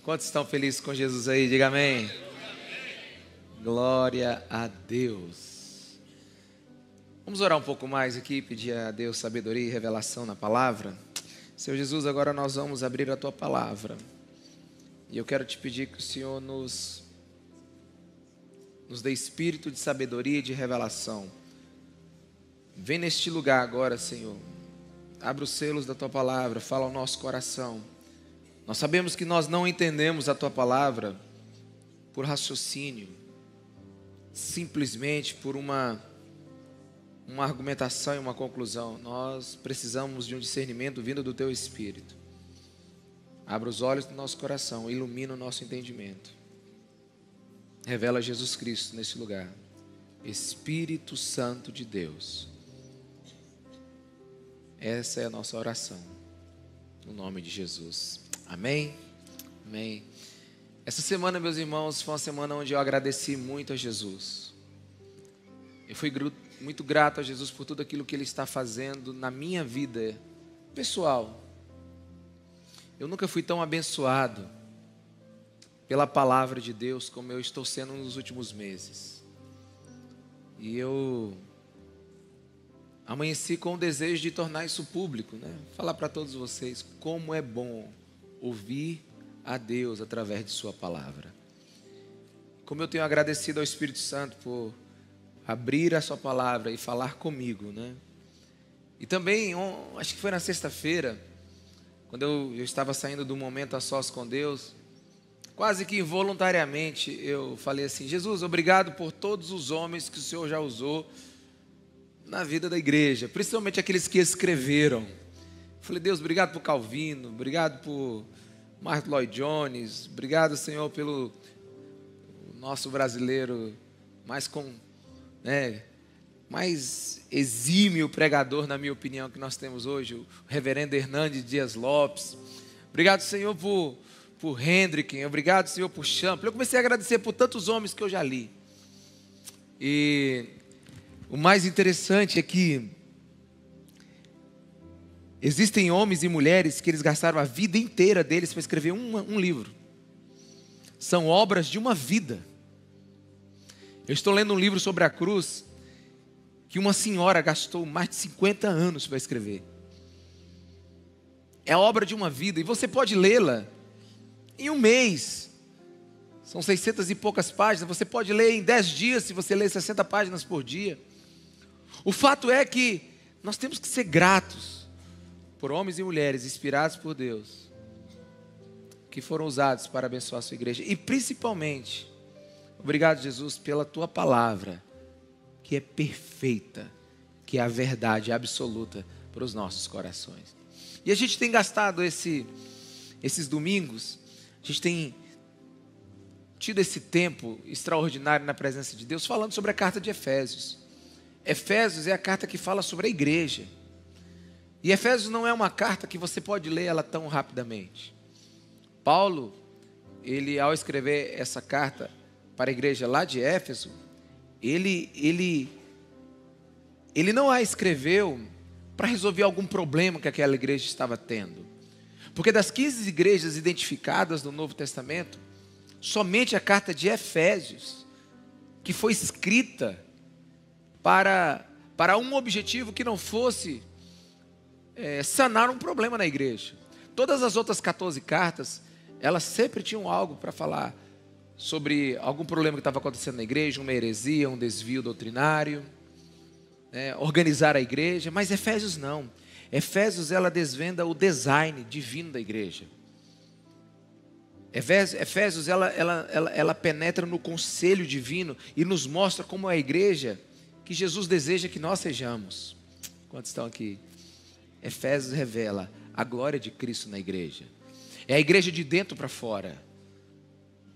Quantos estão felizes com Jesus aí? Diga amém. Glória a Deus. Vamos orar um pouco mais aqui, pedir a Deus sabedoria e revelação na palavra. Senhor Jesus, agora nós vamos abrir a Tua palavra. E eu quero te pedir que o Senhor nos dê espírito de sabedoria e de revelação. Vem neste lugar agora, Senhor. Abre os selos da Tua palavra, fala ao nosso coração. Nós sabemos que nós não entendemos a Tua palavra por raciocínio, simplesmente por uma argumentação e uma conclusão. Nós precisamos de um discernimento vindo do Teu Espírito. Abra os olhos do nosso coração, ilumina o nosso entendimento. Revela Jesus Cristo nesse lugar. Espírito Santo de Deus. Essa é a nossa oração. No nome de Jesus. Amém? Amém. Essa semana, meus irmãos, foi uma semana onde eu agradeci muito a Jesus. Eu fui muito grato a Jesus por tudo aquilo que Ele está fazendo na minha vida pessoal. Eu nunca fui tão abençoado pela palavra de Deus como eu estou sendo nos últimos meses. E eu amanheci com o desejo de tornar isso público, né? Falar para todos vocês como é bom ouvir a Deus através de Sua palavra. Como eu tenho agradecido ao Espírito Santo por abrir a Sua palavra e falar comigo, né? E também, acho que foi na sexta-feira, quando eu estava saindo do momento a sós com Deus, quase que involuntariamente eu falei assim: Jesus, obrigado por todos os homens que o Senhor já usou na vida da igreja, principalmente aqueles que escreveram. Falei: Deus, obrigado por Calvino, obrigado por Martin Lloyd Jones, obrigado, Senhor, pelo nosso brasileiro mais exímio pregador, na minha opinião, que nós temos hoje, o reverendo Hernandes Dias Lopes. Obrigado, Senhor, por Hendrick, obrigado, Senhor, por Champlin. Eu comecei a agradecer por tantos homens que eu já li. E o mais interessante é que existem homens e mulheres que eles gastaram a vida inteira deles para escrever um livro. São obras de uma vida. Eu estou lendo um livro sobre a cruz que uma senhora gastou mais de 50 anos para escrever. É a obra de uma vida e você pode lê-la em um mês. São 600 e poucas páginas. Você pode ler em 10 dias se você ler 60 páginas por dia. O fato é que nós temos que ser gratos por homens e mulheres inspirados por Deus, que foram usados para abençoar a sua igreja. E principalmente, obrigado, Jesus, pela Tua palavra, que é perfeita, que é a verdade absoluta para os nossos corações. E a gente tem gastado esses domingos, a gente tem tido esse tempo extraordinário na presença de Deus, falando sobre a carta de Efésios. Efésios é a carta que fala sobre a igreja. E Efésios não é uma carta que você pode ler ela tão rapidamente. Paulo, ele ao escrever essa carta para a igreja lá de Éfeso, ele não a escreveu para resolver algum problema que aquela igreja estava tendo. Porque das 15 igrejas identificadas no Novo Testamento, somente a carta de Efésios, que foi escrita para um objetivo que não fosse sanar um problema na igreja. Todas as outras 14 cartas, elas sempre tinham algo para falar sobre algum problema que estava acontecendo na igreja, uma heresia, um desvio doutrinário, organizar a igreja. Mas Efésios não. Efésios, ela desvenda o design divino da igreja. Efésios, ela penetra no conselho divino e nos mostra como é a igreja que Jesus deseja que nós sejamos. Quantos estão aqui? Efésios revela a glória de Cristo na igreja. É a igreja de dentro para fora.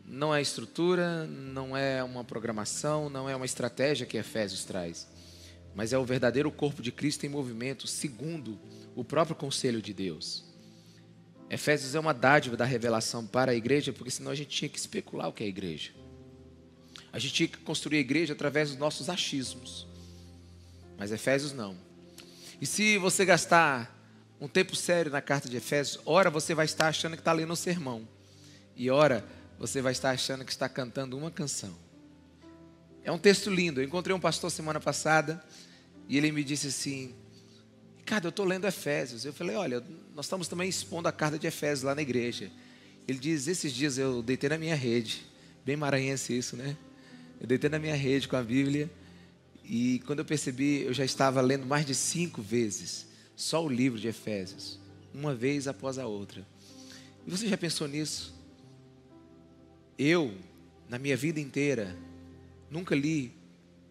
Não é estrutura, não é uma programação, não é uma estratégia que Efésios traz, mas é o verdadeiro corpo de Cristo em movimento, segundo o próprio conselho de Deus. Efésios é uma dádiva da revelação para a igreja, porque senão a gente tinha que especular o que é a igreja. A gente tinha que construir a igreja através dos nossos achismos. Mas Efésios não. E se você gastar um tempo sério na carta de Efésios, ora você vai estar achando que está lendo um sermão. e ora, você vai estar achando que está cantando uma canção. É um texto lindo. Eu encontrei um pastor semana passada e ele me disse assim: Ricardo, eu estou lendo Efésios. Eu falei: olha, nós estamos também expondo a carta de Efésios lá na igreja. Ele diz: esses dias eu deitei na minha rede, bem maranhense isso, né? Eu deitei na minha rede com a Bíblia e quando eu percebi, eu já estava lendo mais de 5 vezes só o livro de Efésios, uma vez após a outra. E você já pensou nisso? Eu, na minha vida inteira, nunca li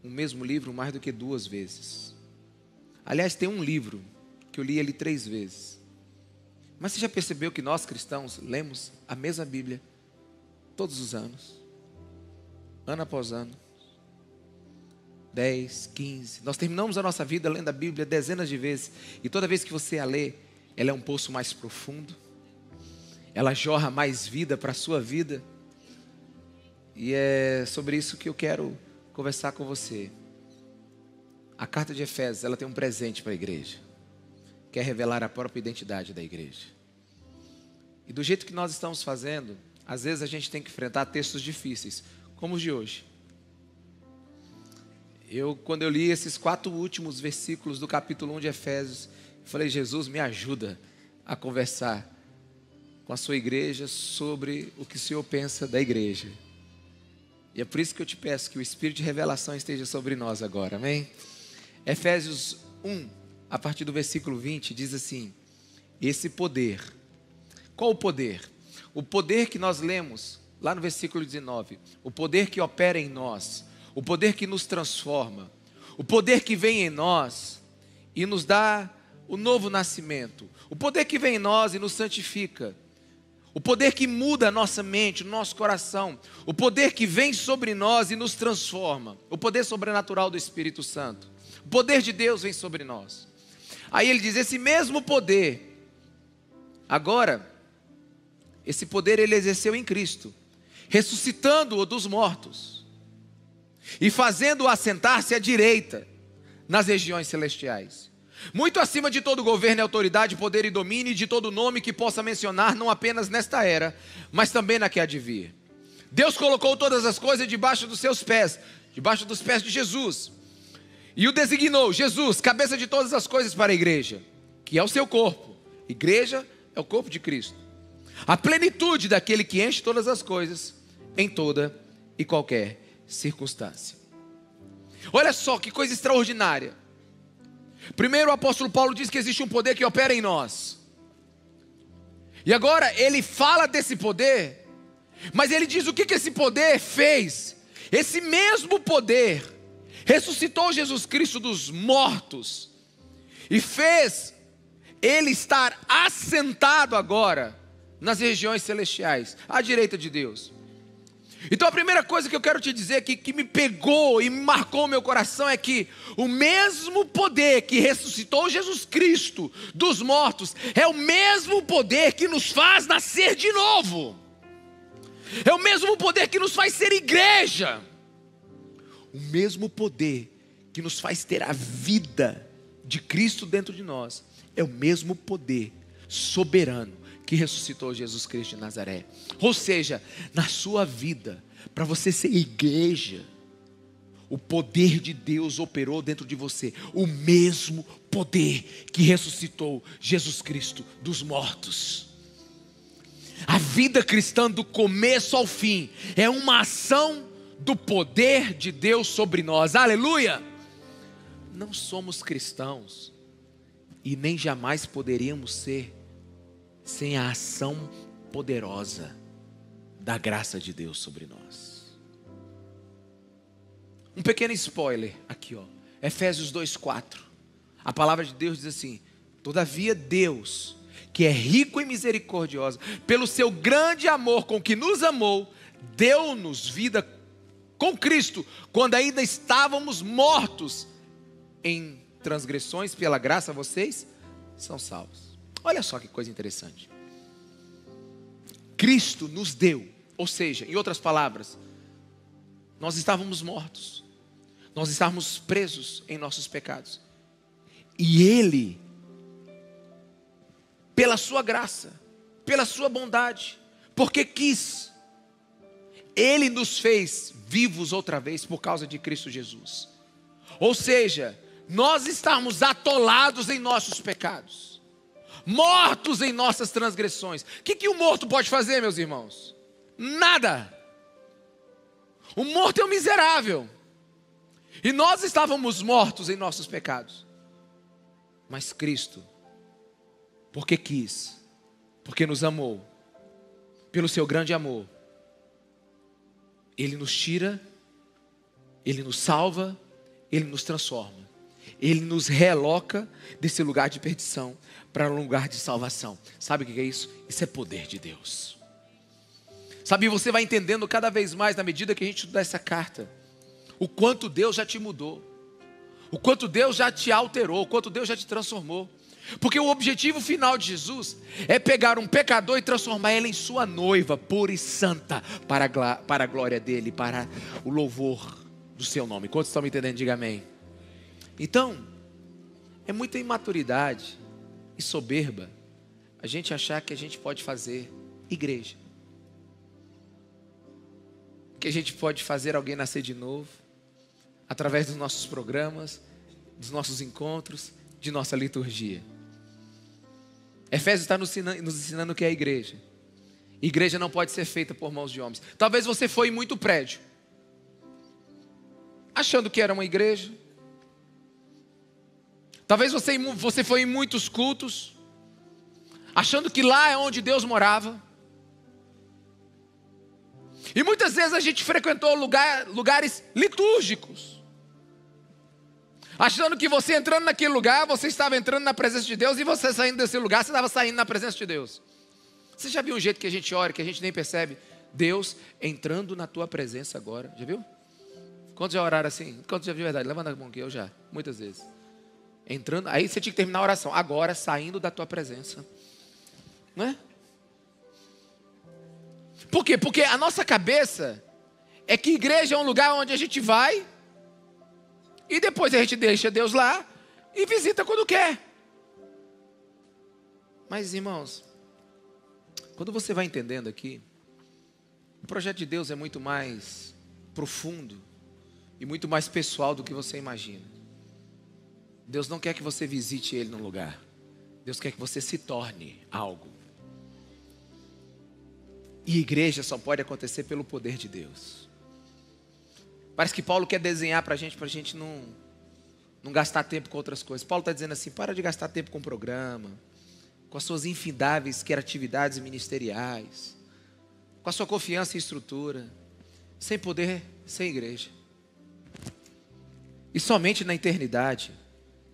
o mesmo livro mais do que 2 vezes. Aliás, tem um livro que eu li ele 3 vezes. Mas você já percebeu que nós cristãos lemos a mesma Bíblia todos os anos? Ano após ano. 10, 15. Nós terminamos a nossa vida lendo a Bíblia dezenas de vezes. E toda vez que você a lê, ela é um poço mais profundo. Ela jorra mais vida para a sua vida. E é sobre isso que eu quero conversar com você. A carta de Efésios, ela tem um presente para a igreja. Quer revelar a própria identidade da igreja. E do jeito que nós estamos fazendo, às vezes a gente tem que enfrentar textos difíceis, como os de hoje. Quando eu li esses 4 últimos versículos do capítulo 1 de Efésios, eu falei: Jesus, me ajuda a conversar com a sua igreja sobre o que o Senhor pensa da igreja. E é por isso que eu te peço que o Espírito de revelação esteja sobre nós agora, amém? Efésios 1, a partir do versículo 20, diz assim: esse poder. Qual o poder? O poder que nós lemos lá no versículo 19. O poder que opera em nós. O poder que nos transforma. O poder que vem em nós e nos dá o novo nascimento. O poder que vem em nós e nos santifica. O poder que muda a nossa mente, o nosso coração. O poder que vem sobre nós e nos transforma. O poder sobrenatural do Espírito Santo. O poder de Deus vem sobre nós. Aí ele diz: esse mesmo poder, agora, esse poder ele exerceu em Cristo, ressuscitando-o dos mortos e fazendo-o assentar-se à direita nas regiões celestiais, muito acima de todo governo, autoridade, poder e domínio, e de todo nome que possa mencionar, não apenas nesta era, mas também na que há de vir. Deus colocou todas as coisas debaixo dos seus pés, debaixo dos pés de Jesus, e o designou, Jesus, cabeça de todas as coisas, para a igreja, que é o seu corpo. Igreja é o corpo de Cristo, a plenitude daquele que enche todas as coisas, em toda e qualquer circunstância. Olha só que coisa extraordinária. Primeiro o apóstolo Paulo diz que existe um poder que opera em nós. E agora ele fala desse poder, mas ele diz o que esse poder fez. Esse mesmo poder ressuscitou Jesus Cristo dos mortos e fez ele estar assentado agora nas regiões celestiais, à direita de Deus. Então a primeira coisa que eu quero te dizer que me pegou e me marcou o meu coração é que o mesmo poder que ressuscitou Jesus Cristo dos mortos é o mesmo poder que nos faz nascer de novo. É o mesmo poder que nos faz ser igreja. O mesmo poder que nos faz ter a vida de Cristo dentro de nós é o mesmo poder soberano que ressuscitou Jesus Cristo de Nazaré. Ou seja, na sua vida, para você ser igreja, o poder de Deus operou dentro de você. O mesmo poder que ressuscitou Jesus Cristo dos mortos. A vida cristã do começo ao fim é uma ação do poder de Deus sobre nós. Aleluia! Não somos cristãos e nem jamais poderíamos ser sem a ação poderosa da graça de Deus sobre nós. Um pequeno spoiler aqui, ó. Efésios 2:4. A palavra de Deus diz assim: todavia Deus, que é rico em misericordiosa, pelo seu grande amor com que nos amou, deu-nos vida com Cristo, quando ainda estávamos mortos em transgressões. Pela graça vocês são salvos. Olha só que coisa interessante. Cristo nos deu, ou seja, em outras palavras, nós estávamos mortos, nós estávamos presos em nossos pecados, e Ele, pela sua graça, pela sua bondade, porque quis. Ele nos fez vivos outra vez por causa de Cristo Jesus. Ou seja, nós estamos atolados em nossos pecados, mortos em nossas transgressões. O que o morto pode fazer, meus irmãos? Nada. O morto é um miserável. E nós estávamos mortos em nossos pecados. Mas Cristo, porque quis, porque nos amou, pelo seu grande amor, Ele nos tira, Ele nos salva, Ele nos transforma. Ele nos realoca desse lugar de perdição para um lugar de salvação. Sabe o que é isso? Isso é poder de Deus. Sabe, você vai entendendo cada vez mais, na medida que a gente estuda essa carta, o quanto Deus já te mudou, o quanto Deus já te alterou, o quanto Deus já te transformou. Porque o objetivo final de Jesus é pegar um pecador e transformar ele em sua noiva pura e santa, para a glória dele, para o louvor do seu nome. Quantos estão me entendendo? Diga amém. Então, é muita imaturidade e soberba a gente achar que a gente pode fazer igreja, que a gente pode fazer alguém nascer de novo através dos nossos programas, dos nossos encontros, de nossa liturgia. Efésios está nos ensinando o que é a igreja. Igreja não pode ser feita por mãos de homens. Talvez você foi em muito prédio, achando que era uma igreja. Talvez você foi em muitos cultos, achando que lá é onde Deus morava. E muitas vezes a gente frequentou lugares litúrgicos, achando que você entrando naquele lugar, você estava entrando na presença de Deus, e você saindo desse lugar, você estava saindo na presença de Deus. Você já viu um jeito que a gente ora, que a gente nem percebe? Deus entrando na tua presença agora. Já viu? Quantos já oraram assim? Quantos já viu a verdade? Levanta a mão aqui, eu já, muitas vezes. Entrando, aí você tinha que terminar a oração. Agora, saindo da tua presença. Não é? Por quê? Porque a nossa cabeça é que igreja é um lugar onde a gente vai e depois a gente deixa Deus lá e visita quando quer. Mas, irmãos, quando você vai entendendo aqui, o projeto de Deus é muito mais profundo e muito mais pessoal do que você imagina. Deus não quer que você visite Ele num lugar. Deus quer que você se torne algo. E igreja só pode acontecer pelo poder de Deus. Parece que Paulo quer desenhar para a gente não gastar tempo com outras coisas. Paulo está dizendo assim: para de gastar tempo com programa, com as suas infindáveis criatividades ministeriais, com a sua confiança em estrutura, sem poder, sem igreja. E somente na eternidade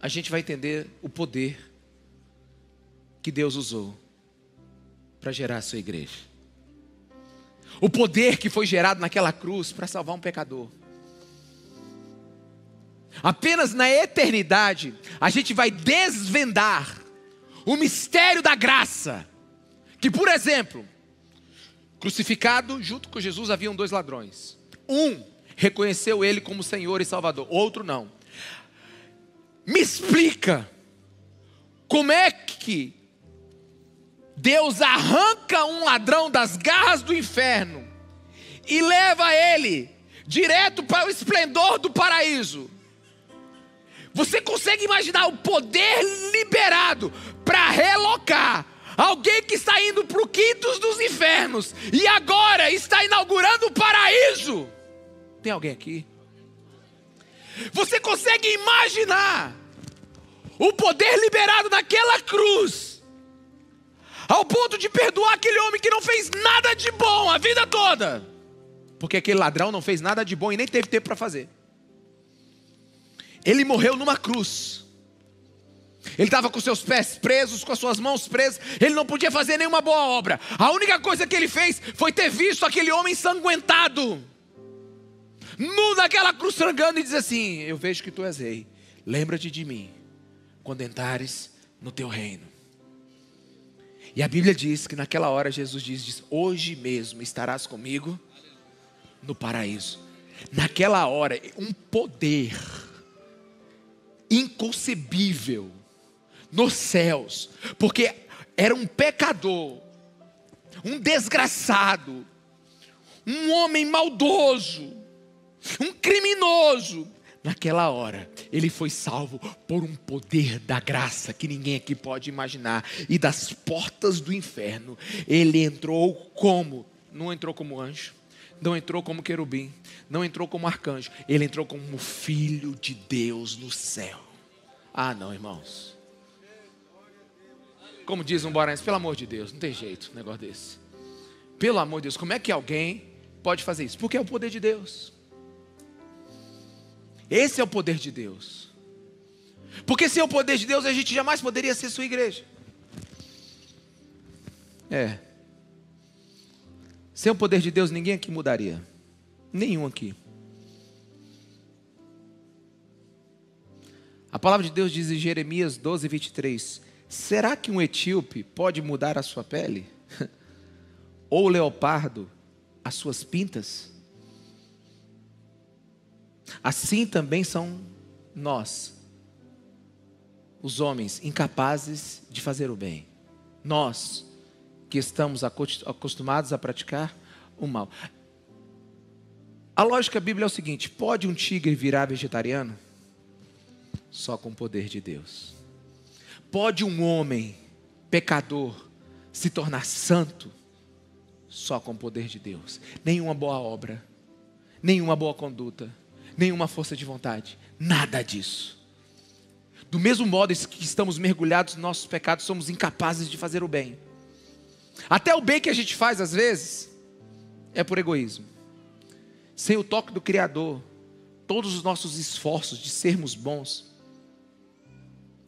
a gente vai entender o poder que Deus usou para gerar a sua igreja. O poder que foi gerado naquela cruz para salvar um pecador. Apenas na eternidade a gente vai desvendar o mistério da graça. Que, por exemplo, crucificado junto com Jesus haviam dois ladrões. Um reconheceu ele como Senhor e Salvador, outro não. Me explica como é que Deus arranca um ladrão das garras do inferno e leva ele direto para o esplendor do paraíso. Você consegue imaginar o poder liberado para relocar alguém que está indo para o quinto dos infernos e agora está inaugurando o paraíso? Tem alguém aqui? Você consegue imaginar o poder liberado naquela cruz, ao ponto de perdoar aquele homem que não fez nada de bom a vida toda, porque aquele ladrão não fez nada de bom e nem teve tempo para fazer. Ele morreu numa cruz. Ele estava com seus pés presos, com as suas mãos presas. Ele não podia fazer nenhuma boa obra. A única coisa que ele fez foi ter visto aquele homem ensanguentado, nu naquela cruz, sangrando, e dizer assim: eu vejo que tu és rei, lembra-te de mim quando entrares no teu reino. E a Bíblia diz que naquela hora Jesus diz: hoje mesmo estarás comigo no paraíso. Naquela hora, um poder inconcebível nos céus, porque era um pecador um desgraçado, um homem maldoso, um criminoso. Naquela hora, ele foi salvo por um poder da graça que ninguém aqui pode imaginar. E das portas do inferno, ele entrou como? Não entrou como anjo, não entrou como querubim, não entrou como arcanjo. Ele entrou como filho de Deus no céu. Ah não, irmãos. Como diz um boranense, pelo amor de Deus, não tem jeito um negócio desse. Pelo amor de Deus, como é que alguém pode fazer isso? Porque é o poder de Deus. Esse é o poder de Deus. Porque sem o poder de Deus, a gente jamais poderia ser sua igreja. Sem o poder de Deus, ninguém aqui mudaria. Nenhum aqui. A palavra de Deus diz em Jeremias 12, 23. Será que um etíope pode mudar a sua pele? Ou o leopardo as suas pintas? Assim também são nós, os homens incapazes de fazer o bem. Nós que estamos acostumados a praticar o mal. A lógica bíblica é o seguinte: pode um tigre virar vegetariano? Só com o poder de Deus. Pode um homem pecador se tornar santo? Só com o poder de Deus. Nenhuma boa obra, nenhuma boa conduta, nenhuma força de vontade, nada disso. Do mesmo modo que estamos mergulhados nos nossos pecados, somos incapazes de fazer o bem. Até o bem que a gente faz às vezes é por egoísmo. Sem o toque do Criador, todos os nossos esforços de sermos bons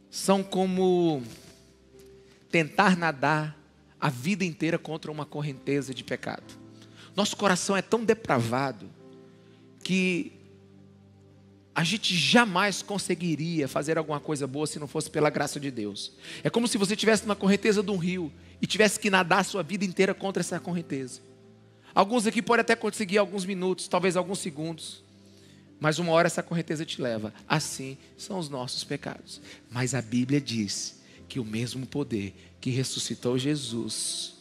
são como tentar nadar a vida inteira contra uma correnteza de pecado. Nosso coração é tão depravado que a gente jamais conseguiria fazer alguma coisa boa se não fosse pela graça de Deus. É como se você estivesse na correnteza de um rio e tivesse que nadar a sua vida inteira contra essa correnteza. Alguns aqui podem até conseguir alguns minutos, talvez alguns segundos, mas uma hora essa correnteza te leva. Assim são os nossos pecados. Mas a Bíblia diz que o mesmo poder que ressuscitou Jesus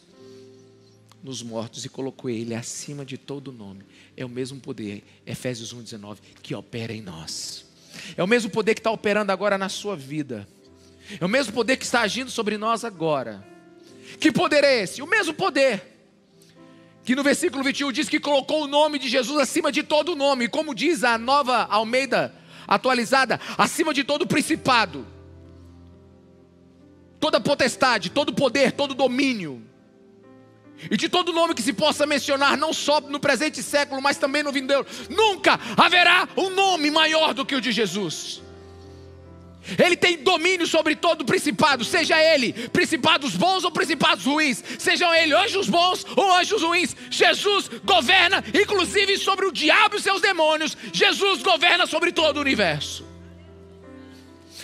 nos mortos e colocou ele acima de todo nome, é o mesmo poder, Efésios 1,19, que opera em nós. É o mesmo poder que está operando agora na sua vida. É o mesmo poder que está agindo sobre nós agora. Que poder é esse? O mesmo poder que no versículo 21 diz que colocou o nome de Jesus acima de todo nome. Como diz a Nova Almeida atualizada, acima de todo principado, toda potestade, todo poder, todo domínio, e de todo nome que se possa mencionar, não só no presente século, mas também no vindouro. Nunca haverá um nome maior do que o de Jesus. Ele tem domínio sobre todo principado, seja ele principados bons ou principados ruins, sejam ele anjos bons ou anjos ruins. Jesus governa inclusive sobre o diabo e seus demônios. Jesus governa sobre todo o universo.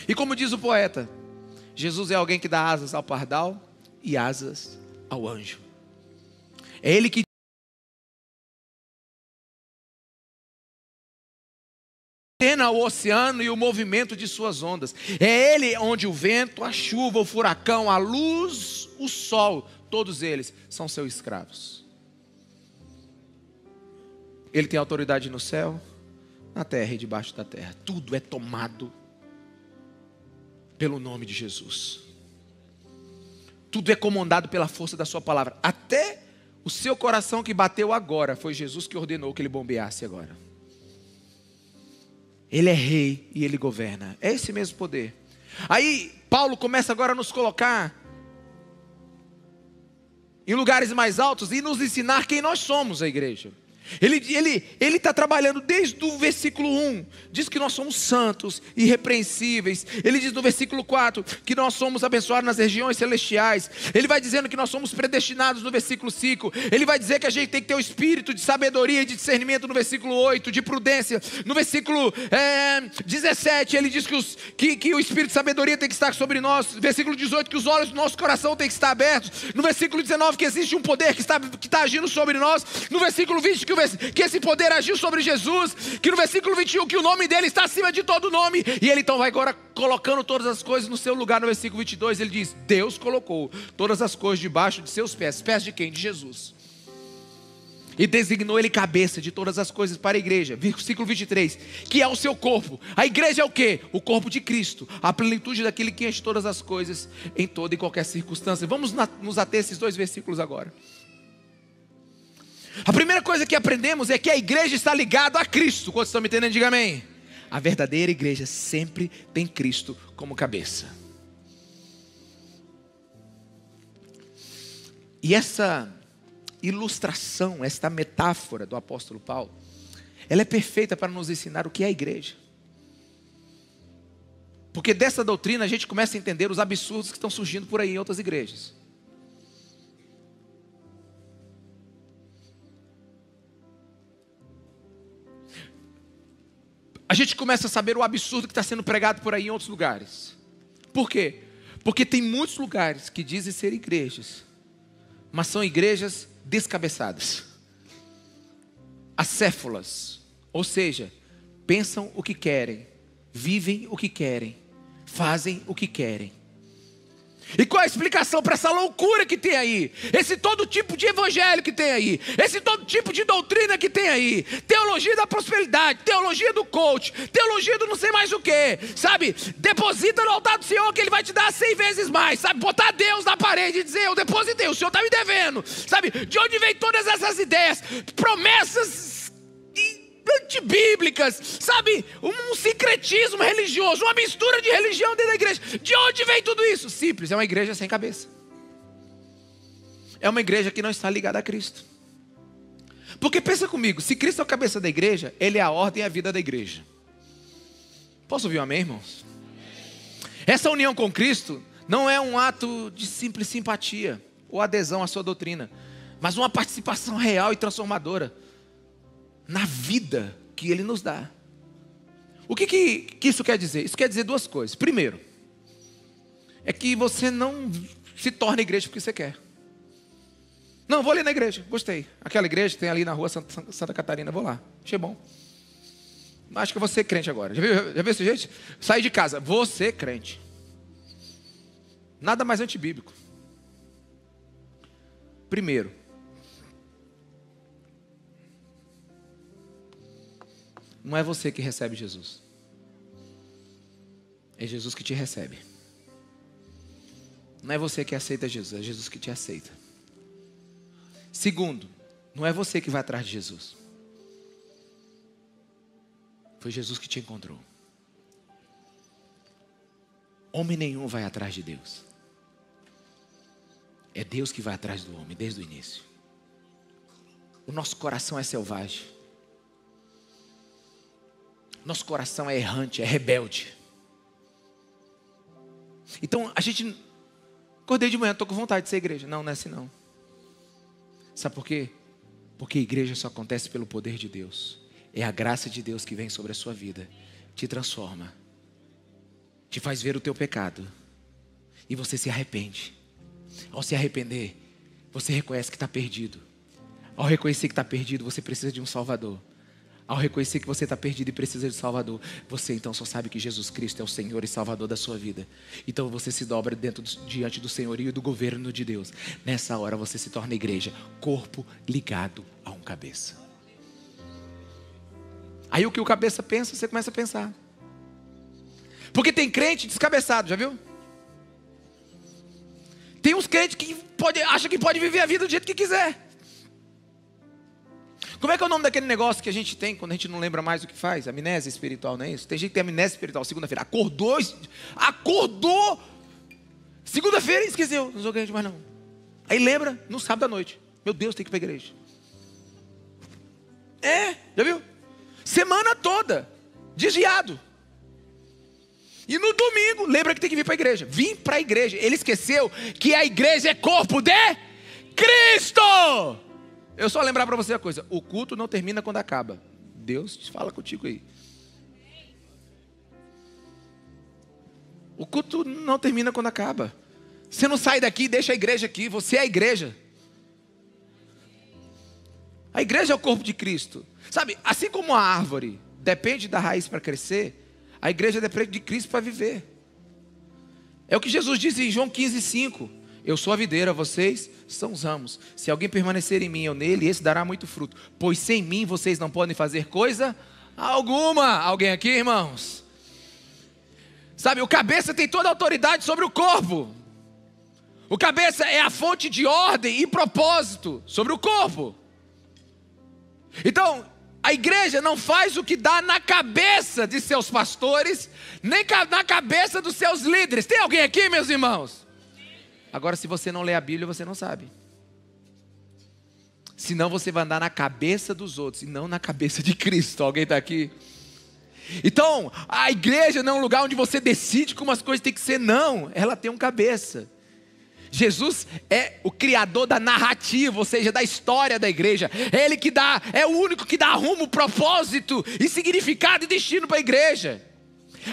E como diz o poeta, Jesus é alguém que dá asas ao pardal e asas ao anjo. É ele que ordena o oceano e o movimento de suas ondas. É ele onde o vento, a chuva, o furacão, a luz, o sol, todos eles são seus escravos. Ele tem autoridade no céu, na terra e debaixo da terra. Tudo é tomado pelo nome de Jesus. Tudo é comandado pela força da sua palavra. Até o seu coração que bateu agora, foi Jesus que ordenou que ele bombeasse agora. Ele é rei e ele governa. É esse mesmo poder. Aí Paulo começa agora a nos colocar em lugares mais altos e nos ensinar quem nós somos, a igreja. Ele está trabalhando desde o versículo 1, diz que nós somos santos, irrepreensíveis. Ele diz no versículo 4 que nós somos abençoados nas regiões celestiais. Ele vai dizendo que nós somos predestinados no versículo 5. Ele vai dizer que a gente tem que ter o espírito de sabedoria e de discernimento no versículo 8, de prudência. No versículo 17 ele diz que o espírito de sabedoria tem que estar sobre nós. Versículo 18 que os olhos do nosso coração tem que estar abertos. No versículo 19 que existe um poder que está agindo sobre nós. No versículo 20 que que esse poder agiu sobre Jesus, que no versículo 21, que o nome dele está acima de todo nome. E ele então vai agora colocando todas as coisas no seu lugar. No versículo 22 ele diz: Deus colocou todas as coisas debaixo de seus pés. Pés de quem? De Jesus. E designou ele cabeça de todas as coisas para a igreja. Versículo 23, que é o seu corpo. A igreja é o quê? O corpo de Cristo, a plenitude daquele que enche todas as coisas em toda e qualquer circunstância. Vamos nos ater a esses 2 versículos agora. A primeira coisa que aprendemos é que a igreja está ligada a Cristo. Quantos estão me entendendo? Diga amém. A verdadeira igreja sempre tem Cristo como cabeça. E essa ilustração, esta metáfora do apóstolo Paulo, ela é perfeita para nos ensinar o que é a igreja. Porque dessa doutrina a gente começa a entender os absurdos que estão surgindo por aí em outras igrejas. A gente começa a saber o absurdo que está sendo pregado por aí em outros lugares. Por quê? Porque tem muitos lugares que dizem ser igrejas, mas são igrejas descabeçadas, acéfalas, ou seja, pensam o que querem, vivem o que querem, fazem o que querem. E qual a explicação para essa loucura que tem aí? Esse todo tipo de evangelho que tem aí, esse todo tipo de doutrina que tem aí, teologia da prosperidade, teologia do coach, teologia do não sei mais o que, sabe? Deposita no altar do Senhor que Ele vai te dar 100 vezes mais, sabe? Botar Deus na parede e dizer: eu depositei, o Senhor está me devendo, sabe? De onde vem todas essas ideias, promessas antibíblicas, sabe? Um sincretismo religioso, uma mistura de religião dentro da igreja. De onde vem tudo isso? Simples, é uma igreja sem cabeça. É uma igreja que não está ligada a Cristo. Porque pensa comigo, se Cristo é a cabeça da igreja, Ele é a ordem e a vida da igreja. Posso ouvir um amém, irmãos? Essa união com Cristo não é um ato de simples simpatia ou adesão à sua doutrina, mas uma participação real e transformadora na vida que Ele nos dá. O que isso quer dizer? Isso quer dizer 2 coisas. Primeiro, é que você não se torna igreja porque você quer. Não, vou ali na igreja, gostei. Aquela igreja que tem ali na rua Santa Catarina, vou lá, achei bom. Acho que eu vou ser crente agora. Já viu esse jeito? Sair de casa, vou ser crente. Nada mais antibíblico. Primeiro, não é você que recebe Jesus. É Jesus que te recebe. Não é você que aceita Jesus, é Jesus que te aceita. Segundo, não é você que vai atrás de Jesus. Foi Jesus que te encontrou. Homem nenhum vai atrás de Deus. É Deus que vai atrás do homem desde o início. O nosso coração é selvagem. Nosso coração é errante, é rebelde. Então a gente... Acordei de manhã, estou com vontade de ser igreja. Não, não é assim não. Sabe por quê? Porque a igreja só acontece pelo poder de Deus. É a graça de Deus que vem sobre a sua vida. Te transforma. Te faz ver o teu pecado. E você se arrepende. Ao se arrepender, você reconhece que está perdido. Ao reconhecer que está perdido, você precisa de um Salvador. Ao reconhecer que você está perdido e precisa de Salvador, você então só sabe que Jesus Cristo é o Senhor e Salvador da sua vida. Então você se dobra diante do senhorio e do governo de Deus. Nessa hora você se torna igreja, corpo ligado a um cabeça. Aí o que o cabeça pensa, você começa a pensar. Porque tem crente descabeçado, já viu? Tem uns crentes que acham que pode viver a vida do jeito que quiser. Como é que é o nome daquele negócio que a gente tem quando a gente não lembra mais o que faz? Amnésia espiritual, não é isso? Tem gente que tem amnésia espiritual. Segunda-feira, acordou, segunda-feira e esqueceu, não sou crente mais não. Aí lembra, no sábado à noite. Meu Deus, tem que ir para a igreja. Já viu? Semana toda, desviado. E no domingo, lembra que tem que vir para a igreja. Vim para a igreja. Ele esqueceu que a igreja é corpo de Cristo. Eu só lembrar para você a coisa. O culto não termina quando acaba. Deus fala contigo aí. O culto não termina quando acaba. Você não sai daqui e deixa a igreja aqui. Você é a igreja. A igreja é o corpo de Cristo. Sabe, assim como a árvore depende da raiz para crescer, a igreja depende de Cristo para viver. É o que Jesus disse em João 15:5. Eu sou a videira, vocês são os ramos. Se alguém permanecer em mim, eu nele, esse dará muito fruto. Pois sem mim vocês não podem fazer coisa alguma. Alguém aqui, irmãos? Sabe, o cabeça tem toda a autoridade sobre o corpo. O cabeça é a fonte de ordem e propósito sobre o corpo. Então, a igreja não faz o que dá na cabeça de seus pastores, nem na cabeça dos seus líderes. Tem alguém aqui, meus irmãos? Agora, se você não lê a Bíblia, você não sabe. Senão você vai andar na cabeça dos outros e não na cabeça de Cristo. Alguém está aqui? Então, a igreja não é um lugar onde você decide como as coisas têm que ser, não. Ela tem um cabeça. Jesus é o criador da narrativa, ou seja, da história da igreja. É Ele que dá, é o único que dá rumo, propósito e significado e destino para a igreja.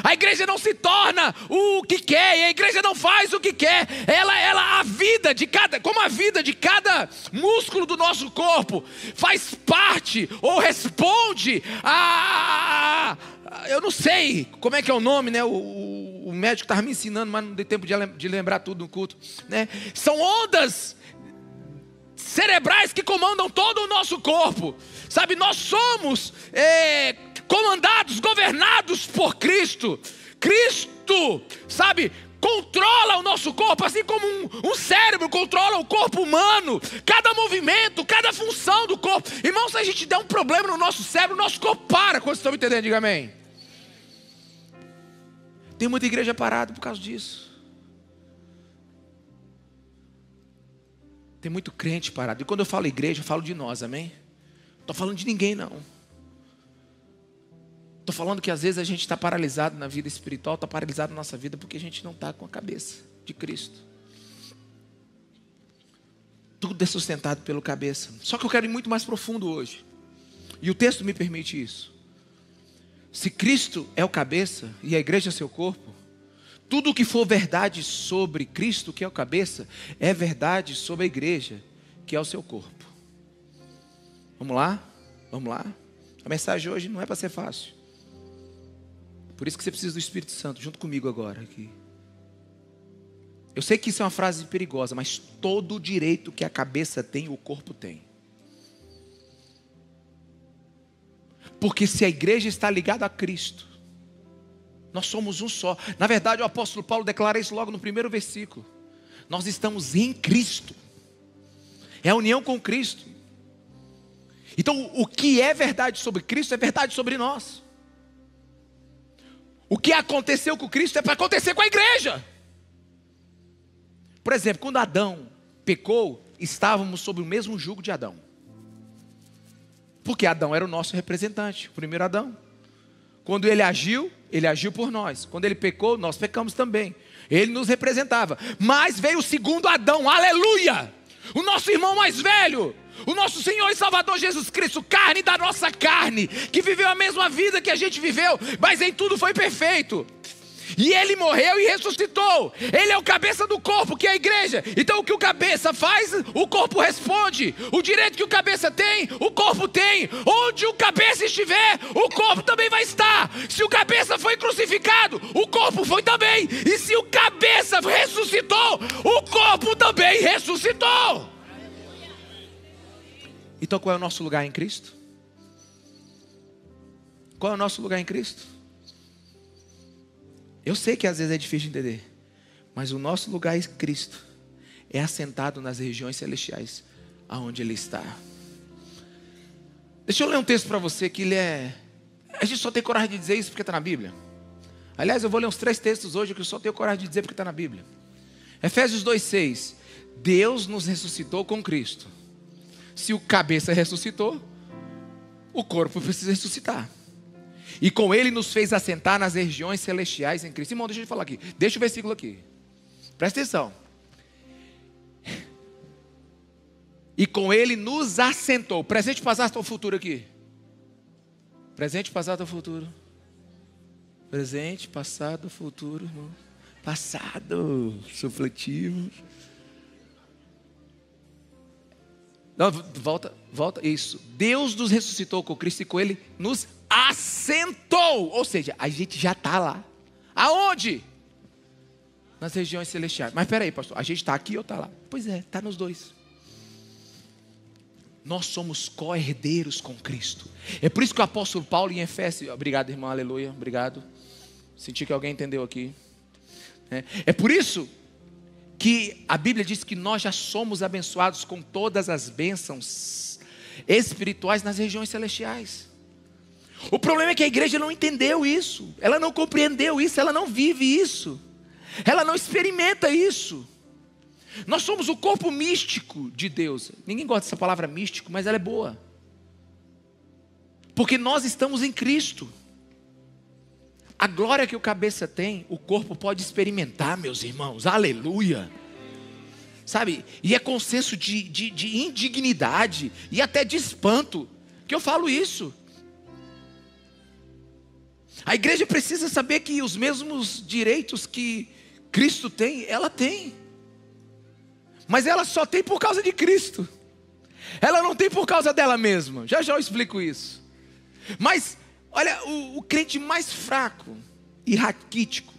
A igreja não se torna o que quer, e a igreja não faz o que quer. A vida de cada, como a vida de cada músculo do nosso corpo faz parte ou responde eu não sei como é que é o nome, né? O médico estava me ensinando, mas não dei tempo de lembrar tudo no culto, né? São ondas cerebrais que comandam todo o nosso corpo. Sabe, nós somos comandados, governados por Cristo. Cristo, sabe, controla o nosso corpo, assim como um cérebro controla o corpo humano. Cada movimento, cada função do corpo. Irmão, se a gente der um problema no nosso cérebro, o nosso corpo para. Quando vocês estão me entendendo, diga amém. Tem muita igreja parada por causa disso. Tem muito crente parado. E quando eu falo igreja, eu falo de nós, amém? Não estou falando de ninguém, não. Estou falando que às vezes a gente está paralisado na vida espiritual, está paralisado na nossa vida porque a gente não está com a cabeça de Cristo. Tudo é sustentado pelo cabeça. Só que eu quero ir muito mais profundo hoje. E o texto me permite isso. Se Cristo é o cabeça e a igreja é seu corpo, tudo o que for verdade sobre Cristo, que é o cabeça, é verdade sobre a igreja, que é o seu corpo. Vamos lá? Vamos lá? A mensagem hoje não é para ser fácil. Por isso que você precisa do Espírito Santo junto comigo agora aqui. Eu sei que isso é uma frase perigosa, mas todo o direito que a cabeça tem, o corpo tem. Porque se a igreja está ligada a Cristo, nós somos um só. Na verdade, o apóstolo Paulo declara isso logo no primeiro versículo. Nós estamos em Cristo. É a união com Cristo. Então, o que é verdade sobre Cristo é verdade sobre nós. O que aconteceu com Cristo é para acontecer com a igreja. Por exemplo, quando Adão pecou, estávamos sob o mesmo jugo de Adão. Porque Adão era o nosso representante, o primeiro Adão. Quando ele agiu por nós. Quando ele pecou, nós pecamos também. Ele nos representava. Mas veio o segundo Adão, aleluia! O nosso irmão mais velho, o nosso Senhor e Salvador Jesus Cristo, carne da nossa carne, que viveu a mesma vida que a gente viveu, mas em tudo foi perfeito. E ele morreu e ressuscitou. Ele é o cabeça do corpo, que é a igreja. Então o que o cabeça faz, o corpo responde. O direito que o cabeça tem, o corpo tem. Onde o cabeça estiver, o corpo também vai estar. Se o cabeça foi crucificado, o corpo foi também. E se o cabeça ressuscitou, o corpo também ressuscitou. Então qual é o nosso lugar em Cristo? Qual é o nosso lugar em Cristo? Eu sei que às vezes é difícil de entender, mas o nosso lugar em Cristo é assentado nas regiões celestiais, aonde Ele está. Deixa eu ler um texto para você que a gente só tem coragem de dizer isso porque está na Bíblia. Aliás, eu vou ler uns 3 textos hoje que eu só tenho coragem de dizer porque está na Bíblia. Efésios 2:6. Deus nos ressuscitou com Cristo. Se o cabeça ressuscitou, o corpo precisa ressuscitar. E com Ele nos fez assentar nas regiões celestiais em Cristo. Irmão, deixa eu falar aqui. Deixa o versículo aqui. Presta atenção. E com Ele nos assentou. Presente, passado ou futuro aqui? Presente, passado ou futuro? Presente, passado, futuro. Irmão. Passado, supletivo. Não, volta, isso. Deus nos ressuscitou com Cristo e com Ele nos assentou. Ou seja, a gente já está lá. Aonde? Nas regiões celestiais. Mas espera aí, pastor, a gente está aqui ou está lá? Pois é, está nos dois. Nós somos co-herdeiros com Cristo. É por isso que o apóstolo Paulo em Efésios... Obrigado, irmão, aleluia, obrigado. Senti que alguém entendeu aqui. É por isso que a Bíblia diz que nós já somos abençoados com todas as bênçãos espirituais nas regiões celestiais. O problema é que a igreja não entendeu isso, ela não compreendeu isso, ela não vive isso, ela não experimenta isso. Nós somos o corpo místico de Deus. Ninguém gosta dessa palavra místico, mas ela é boa, porque nós estamos em Cristo. A glória que o cabeça tem, o corpo pode experimentar, meus irmãos, aleluia. Sabe, e é consenso de indignidade e até de espanto que eu falo isso. A igreja precisa saber que os mesmos direitos que Cristo tem, ela tem. Mas ela só tem por causa de Cristo. Ela não tem por causa dela mesma. Já eu explico isso. Mas, olha, o crente mais fraco e raquítico,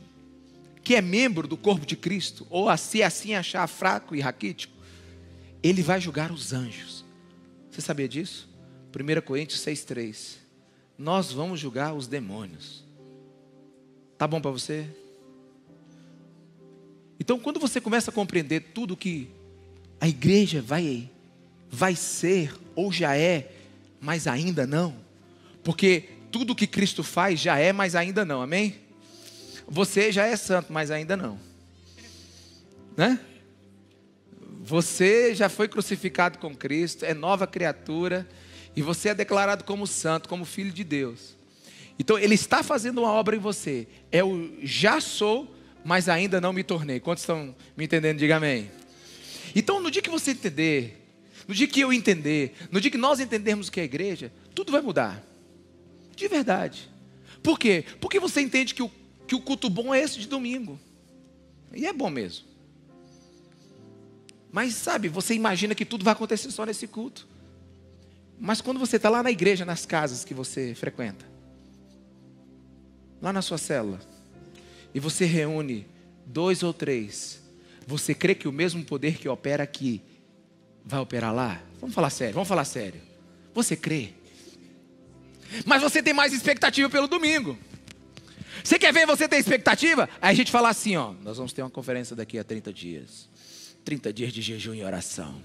que é membro do corpo de Cristo, ou se assim achar fraco e raquítico, ele vai julgar os anjos. Você sabia disso? 1 Coríntios 6,3. Nós vamos julgar os demônios. Tá bom para você? Então, quando você começa a compreender tudo que a igreja vai ser, ou já é, mas ainda não, porque tudo que Cristo faz já é, mas ainda não, amém? Você já é santo, mas ainda não, né? Você já foi crucificado com Cristo, é nova criatura, e você é declarado como santo, como filho de Deus. Então Ele está fazendo uma obra em você. É o já sou, mas ainda não me tornei. Quantos estão me entendendo? Diga amém. Então no dia que você entender, no dia que eu entender, no dia que nós entendermos o que é a igreja, tudo vai mudar. De verdade. Por quê? Porque você entende que o culto bom é esse de domingo. E é bom mesmo. Mas sabe, você imagina que tudo vai acontecer só nesse culto. Mas quando você está lá na igreja, nas casas que você frequenta, lá na sua célula, e você reúne 2 ou 3, você crê que o mesmo poder que opera aqui vai operar lá? Vamos falar sério. Você crê? Mas você tem mais expectativa pelo domingo. Você quer ver você ter expectativa? Aí a gente fala assim, ó, nós vamos ter uma conferência daqui a 30 dias. 30 dias de jejum e oração.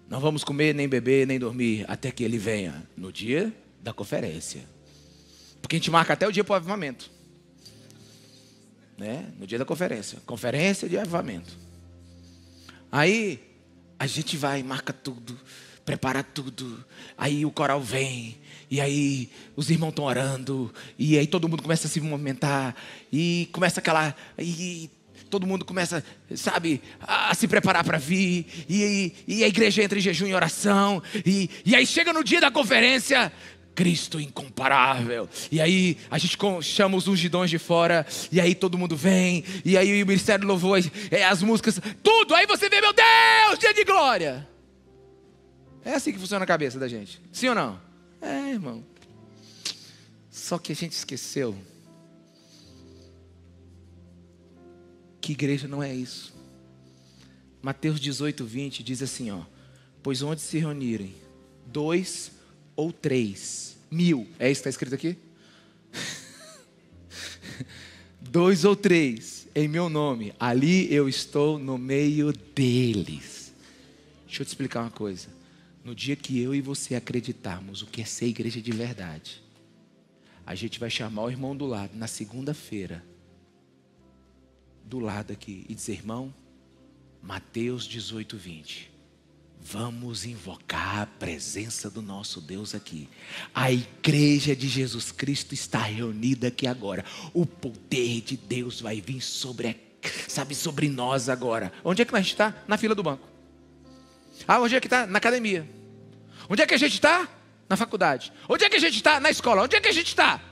Não vamos comer, nem beber, nem dormir, até que Ele venha no dia da conferência. Porque a gente marca até o dia para o avivamento, né? No dia da conferência. Conferência de avivamento. Aí a gente vai, marca tudo, prepara tudo. Aí o coral vem. E aí os irmãos estão orando. E aí todo mundo começa a se movimentar. E começa aquela... E todo mundo começa, sabe, a se preparar para vir. E a igreja entra em jejum e oração. E aí chega no dia da conferência... Cristo incomparável. E aí a gente chama os ungidões de fora. E aí todo mundo vem. E aí o ministério louvou as músicas. Tudo. Aí você vê, meu Deus, dia de glória. É assim que funciona a cabeça da gente. Sim ou não? É, irmão. Só que a gente esqueceu que igreja não é isso. Mateus 18:20 diz assim, ó: pois onde se reunirem 2 ou 3 mil, é isso que está escrito aqui? 2 ou 3 em meu nome, ali eu estou no meio deles. Deixa eu te explicar uma coisa. No dia que eu e você acreditarmos o que é ser igreja de verdade, a gente vai chamar o irmão do lado na segunda-feira, do lado aqui, e dizer: irmão, Mateus 18:20, vamos invocar a presença do nosso Deus aqui. A igreja de Jesus Cristo está reunida aqui agora. O poder de Deus vai vir sobre nós agora. Onde é que a gente está? Na fila do banco. Onde é que está? Na academia. Onde é que a gente está? Na faculdade. Onde é que a gente está? Na escola. Onde é que a gente está?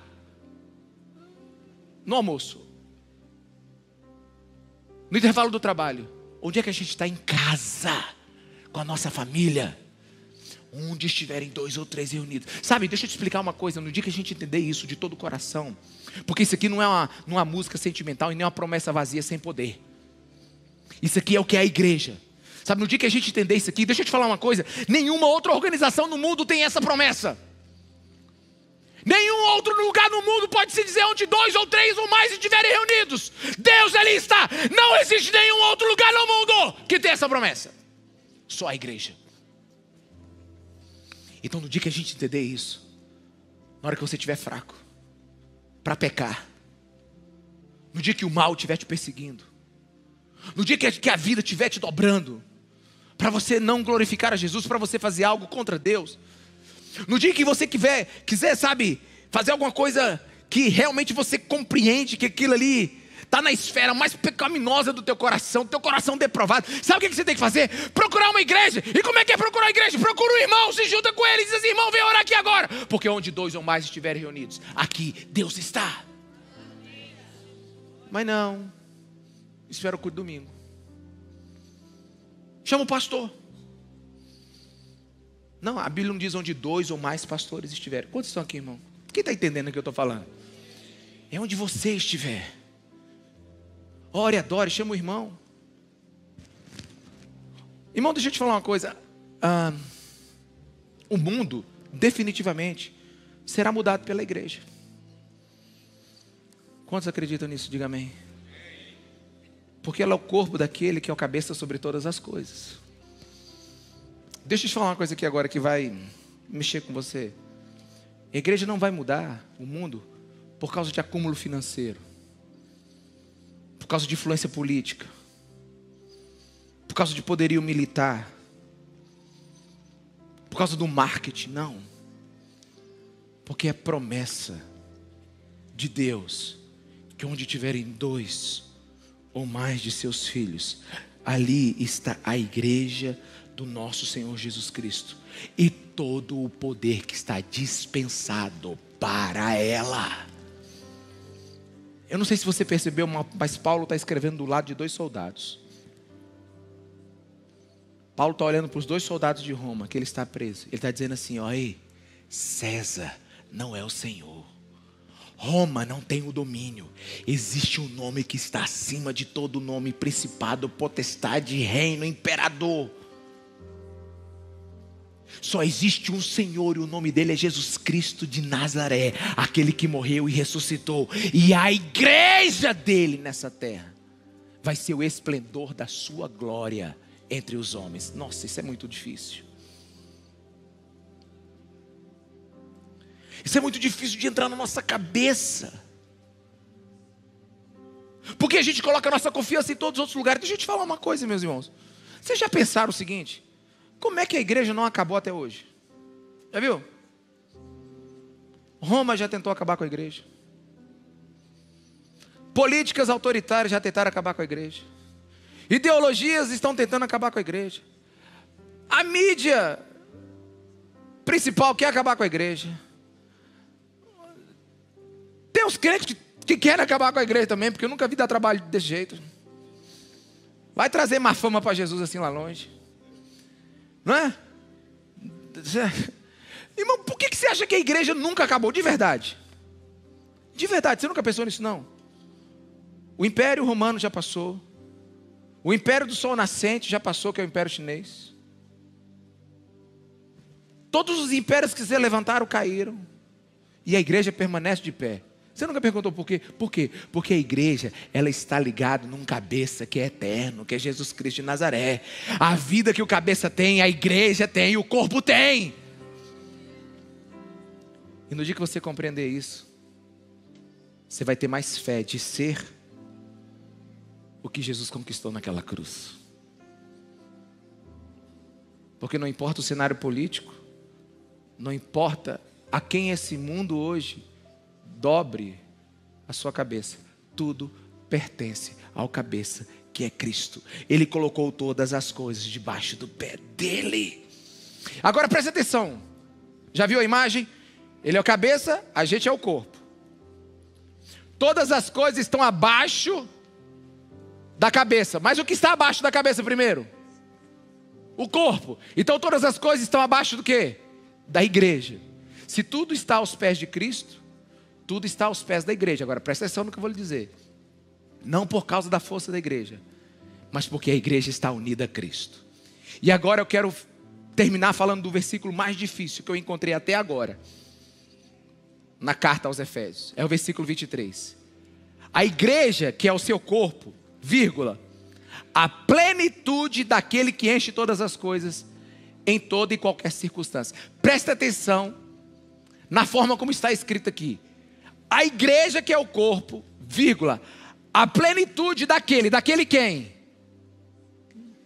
No almoço. No intervalo do trabalho. Onde é que a gente está? Em casa. com a nossa família. Onde estiverem 2 ou 3 reunidos. Sabe, deixa eu te explicar uma coisa. No dia que a gente entender isso de todo o coração, porque isso aqui não é uma música sentimental e nem uma promessa vazia sem poder. Isso aqui é o que é a igreja. Sabe, no dia que a gente entender isso aqui, deixa eu te falar uma coisa. Nenhuma outra organização no mundo tem essa promessa. Nenhum outro lugar no mundo pode se dizer onde 2 ou 3 ou mais estiverem reunidos. Deus ali está. Não existe nenhum outro lugar no mundo que tenha essa promessa. Só a igreja. Então no dia que a gente entender isso, na hora que você estiver fraco para pecar, no dia que o mal estiver te perseguindo, no dia que a vida estiver te dobrando, para você não glorificar a Jesus, para você fazer algo contra Deus, no dia que você quiser, sabe, fazer alguma coisa que realmente você compreende que aquilo ali está na esfera mais pecaminosa do teu coração deprovado. Sabe o que você tem que fazer? Procurar uma igreja. E como é que é procurar a igreja? Procura um irmão, se junta com ele e diz assim: irmão, vem orar aqui agora. Porque onde 2 ou mais estiverem reunidos, aqui Deus está. Mas não, espera o culto domingo. Chama o pastor. Não, a Bíblia não diz onde 2 ou mais pastores estiverem. Quantos estão aqui, irmão? Quem está entendendo o que eu estou falando? É onde você estiver. Ore, adore, chama o irmão. Irmão, deixa eu te falar uma coisa. O mundo, definitivamente, será mudado pela igreja. Quantos acreditam nisso? Diga amém. Porque ela é o corpo daquele que é o cabeça sobre todas as coisas. Deixa eu te falar uma coisa aqui agora que vai mexer com você. A igreja não vai mudar o mundo por causa de acúmulo financeiro, por causa de influência política, por causa de poderio militar, por causa do marketing, não. Porque é promessa de Deus que onde tiverem 2 ou mais de seus filhos, ali está a igreja do nosso Senhor Jesus Cristo e todo o poder que está dispensado para ela. Eu não sei se você percebeu, mas Paulo está escrevendo do lado de 2 soldados. Paulo está olhando para os 2 soldados de Roma, que ele está preso. Ele está dizendo assim: ó, ei, César não é o Senhor. Roma não tem o domínio. Existe um nome que está acima de todo nome: principado, potestade, reino, imperador. Só existe um Senhor e o nome dele é Jesus Cristo de Nazaré, aquele que morreu e ressuscitou. E a igreja dele nessa terra vai ser o esplendor da sua glória entre os homens. Nossa, isso é muito difícil. Isso é muito difícil de entrar na nossa cabeça. Porque a gente coloca a nossa confiança em todos os outros lugares. Deixa eu te falar uma coisa, meus irmãos. Vocês já pensaram o seguinte? Como é que a igreja não acabou até hoje? Já viu? Roma já tentou acabar com a igreja. Políticas autoritárias já tentaram acabar com a igreja. Ideologias estão tentando acabar com a igreja. A mídia principal quer acabar com a igreja. Tem os crentes que querem acabar com a igreja também, porque eu nunca vi dar trabalho desse jeito. Vai trazer má fama para Jesus assim lá longe. Não é? Irmão, por que você acha que a igreja nunca acabou? De verdade. De verdade, você nunca pensou nisso não? O Império Romano já passou. O Império do Sol Nascente já passou, que é o Império Chinês. Todos os impérios que se levantaram caíram. E a igreja permanece de pé. Você nunca perguntou por quê? Por quê? Porque a igreja, ela está ligada num cabeça que é eterno, que é Jesus Cristo de Nazaré. A vida que o cabeça tem, a igreja tem, o corpo tem. E no dia que você compreender isso, você vai ter mais fé de ser o que Jesus conquistou naquela cruz. Porque não importa o cenário político, não importa a quem esse mundo hoje dobre a sua cabeça, tudo pertence ao cabeça que é Cristo. Ele colocou todas as coisas debaixo do pé dele. Agora presta atenção, já viu a imagem? Ele é o cabeça, a gente é o corpo. Todas as coisas estão abaixo da cabeça. Mas o que está abaixo da cabeça primeiro? o corpo. Então todas as coisas estão abaixo do quê? Da igreja. Se tudo está aos pés de Cristo, tudo está aos pés da igreja. Agora presta atenção no que eu vou lhe dizer. Não por causa da força da igreja, mas porque a igreja está unida a Cristo. E agora eu quero terminar falando do versículo mais difícil que eu encontrei até agora, na carta aos Efésios. É o versículo 23. A igreja, que é o seu corpo, vírgula, a plenitude daquele que enche todas as coisas, em toda e qualquer circunstância. Presta atenção na forma como está escrito aqui. A igreja, que é o corpo, vírgula, a plenitude daquele quem?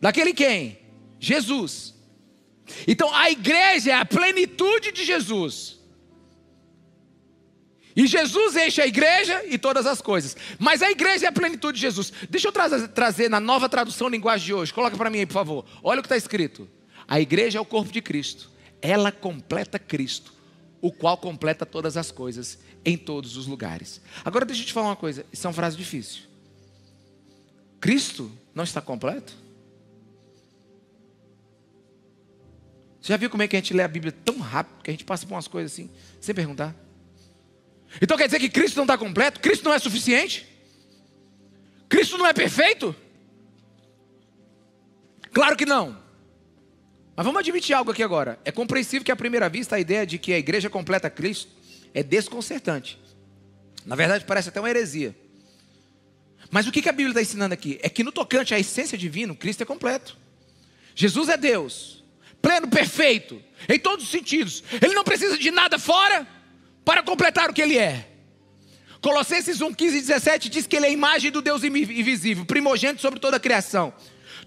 Daquele quem? Jesus. Então a igreja é a plenitude de Jesus. E Jesus enche a igreja e todas as coisas. Mas a igreja é a plenitude de Jesus. Deixa eu trazer na nova tradução linguagem de hoje. Coloca para mim aí, por favor. Olha o que está escrito. A igreja é o corpo de Cristo. Ela completa Cristo, o qual completa todas as coisas em todos os lugares. Agora deixa eu te falar uma coisa. Isso é uma frase difícil. Cristo não está completo? Você já viu como é que a gente lê a Bíblia tão rápido, que a gente passa por umas coisas assim, sem perguntar? Então quer dizer que Cristo não está completo? Cristo não é suficiente? Cristo não é perfeito? Claro que não. Mas vamos admitir algo aqui agora. É compreensível que à primeira vista a ideia de que a igreja completa Cristo é desconcertante. Na verdade parece até uma heresia. Mas o que a Bíblia está ensinando aqui? É que no tocante à essência divina, Cristo é completo. Jesus é Deus, pleno, perfeito, em todos os sentidos. Ele não precisa de nada fora para completar o que Ele é. Colossenses 1, 15 e 17 diz que Ele é a imagem do Deus invisível, primogênito sobre toda a criação.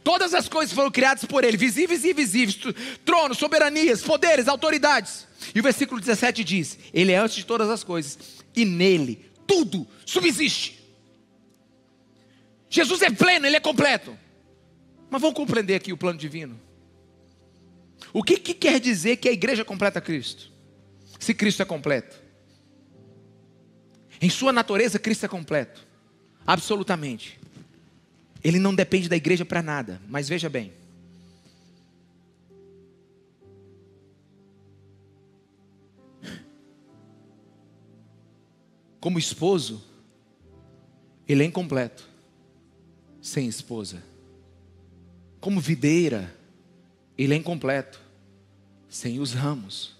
Todas as coisas foram criadas por Ele, visíveis e invisíveis, tronos, soberanias, poderes, autoridades. E o versículo 17 diz, Ele é antes de todas as coisas, e nele tudo subsiste. Jesus é pleno, Ele é completo. Mas vamos compreender aqui o plano divino. O que quer dizer que a igreja completa Cristo? Se Cristo é completo. Em sua natureza, Cristo é completo. Absolutamente. Ele não depende da igreja para nada. Mas veja bem. Como esposo, ele é incompleto sem esposa. Como videira, ele é incompleto sem os ramos.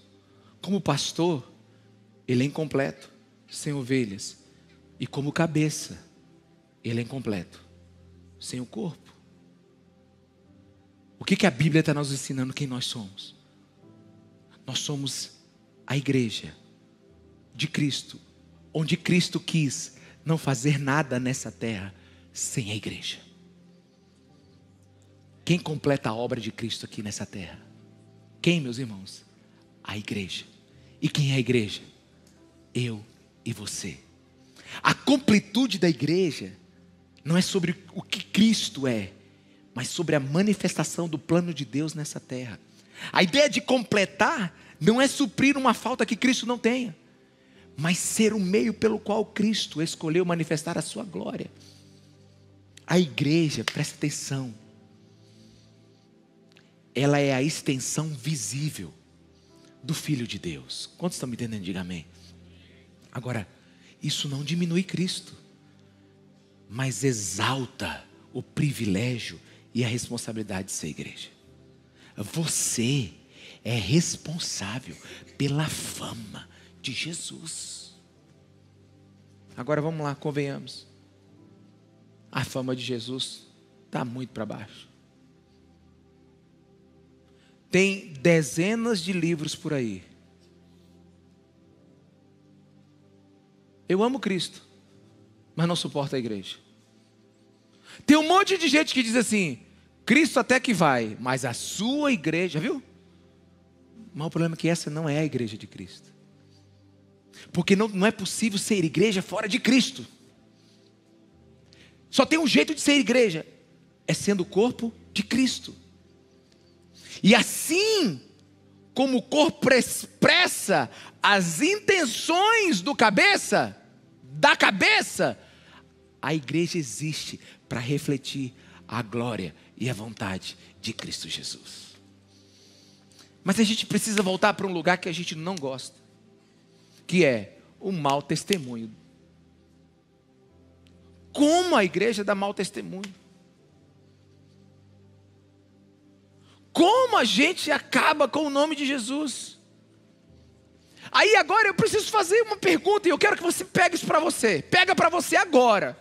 Como pastor, ele é incompleto sem ovelhas. E como cabeça, ele é incompleto sem o corpo. O que a Bíblia está nos ensinando quem nós somos? Nós somos a igreja de Cristo, onde Cristo quis não fazer nada nessa terra sem a igreja. Quem completa a obra de Cristo aqui nessa terra? Quem, meus irmãos? A igreja. E quem é a igreja? Eu e você. A completude da igreja não é sobre o que Cristo é, mas sobre a manifestação do plano de Deus nessa terra. A ideia de completar não é suprir uma falta que Cristo não tenha, mas ser o meio pelo qual Cristo escolheu manifestar a sua glória. A igreja, presta atenção, ela é a extensão visível do Filho de Deus. Quantos estão me entendendo? Diga amém. Agora, isso não diminui Cristo, mas exalta o privilégio e a responsabilidade de ser igreja. Você é responsável pela fama de Jesus. Agora vamos lá, convenhamos. A fama de Jesus está muito para baixo. Tem dezenas de livros por aí. Eu amo Cristo, mas não suporto a igreja. Tem um monte de gente que diz assim, Cristo até que vai, mas a sua igreja, viu? Mas o problema é que essa não é a igreja de Cristo. Porque não é possível ser igreja fora de Cristo. Só tem um jeito de ser igreja, é sendo o corpo de Cristo. E assim como o corpo expressa as intenções da cabeça, a igreja existe para refletir a glória e a vontade de Cristo Jesus. Mas a gente precisa voltar para um lugar que a gente não gosta, que é o mau testemunho. Como a igreja dá mau testemunho? Como a gente acaba com o nome de Jesus? Aí agora eu preciso fazer uma pergunta e eu quero que você pegue isso para você. Pega para você agora.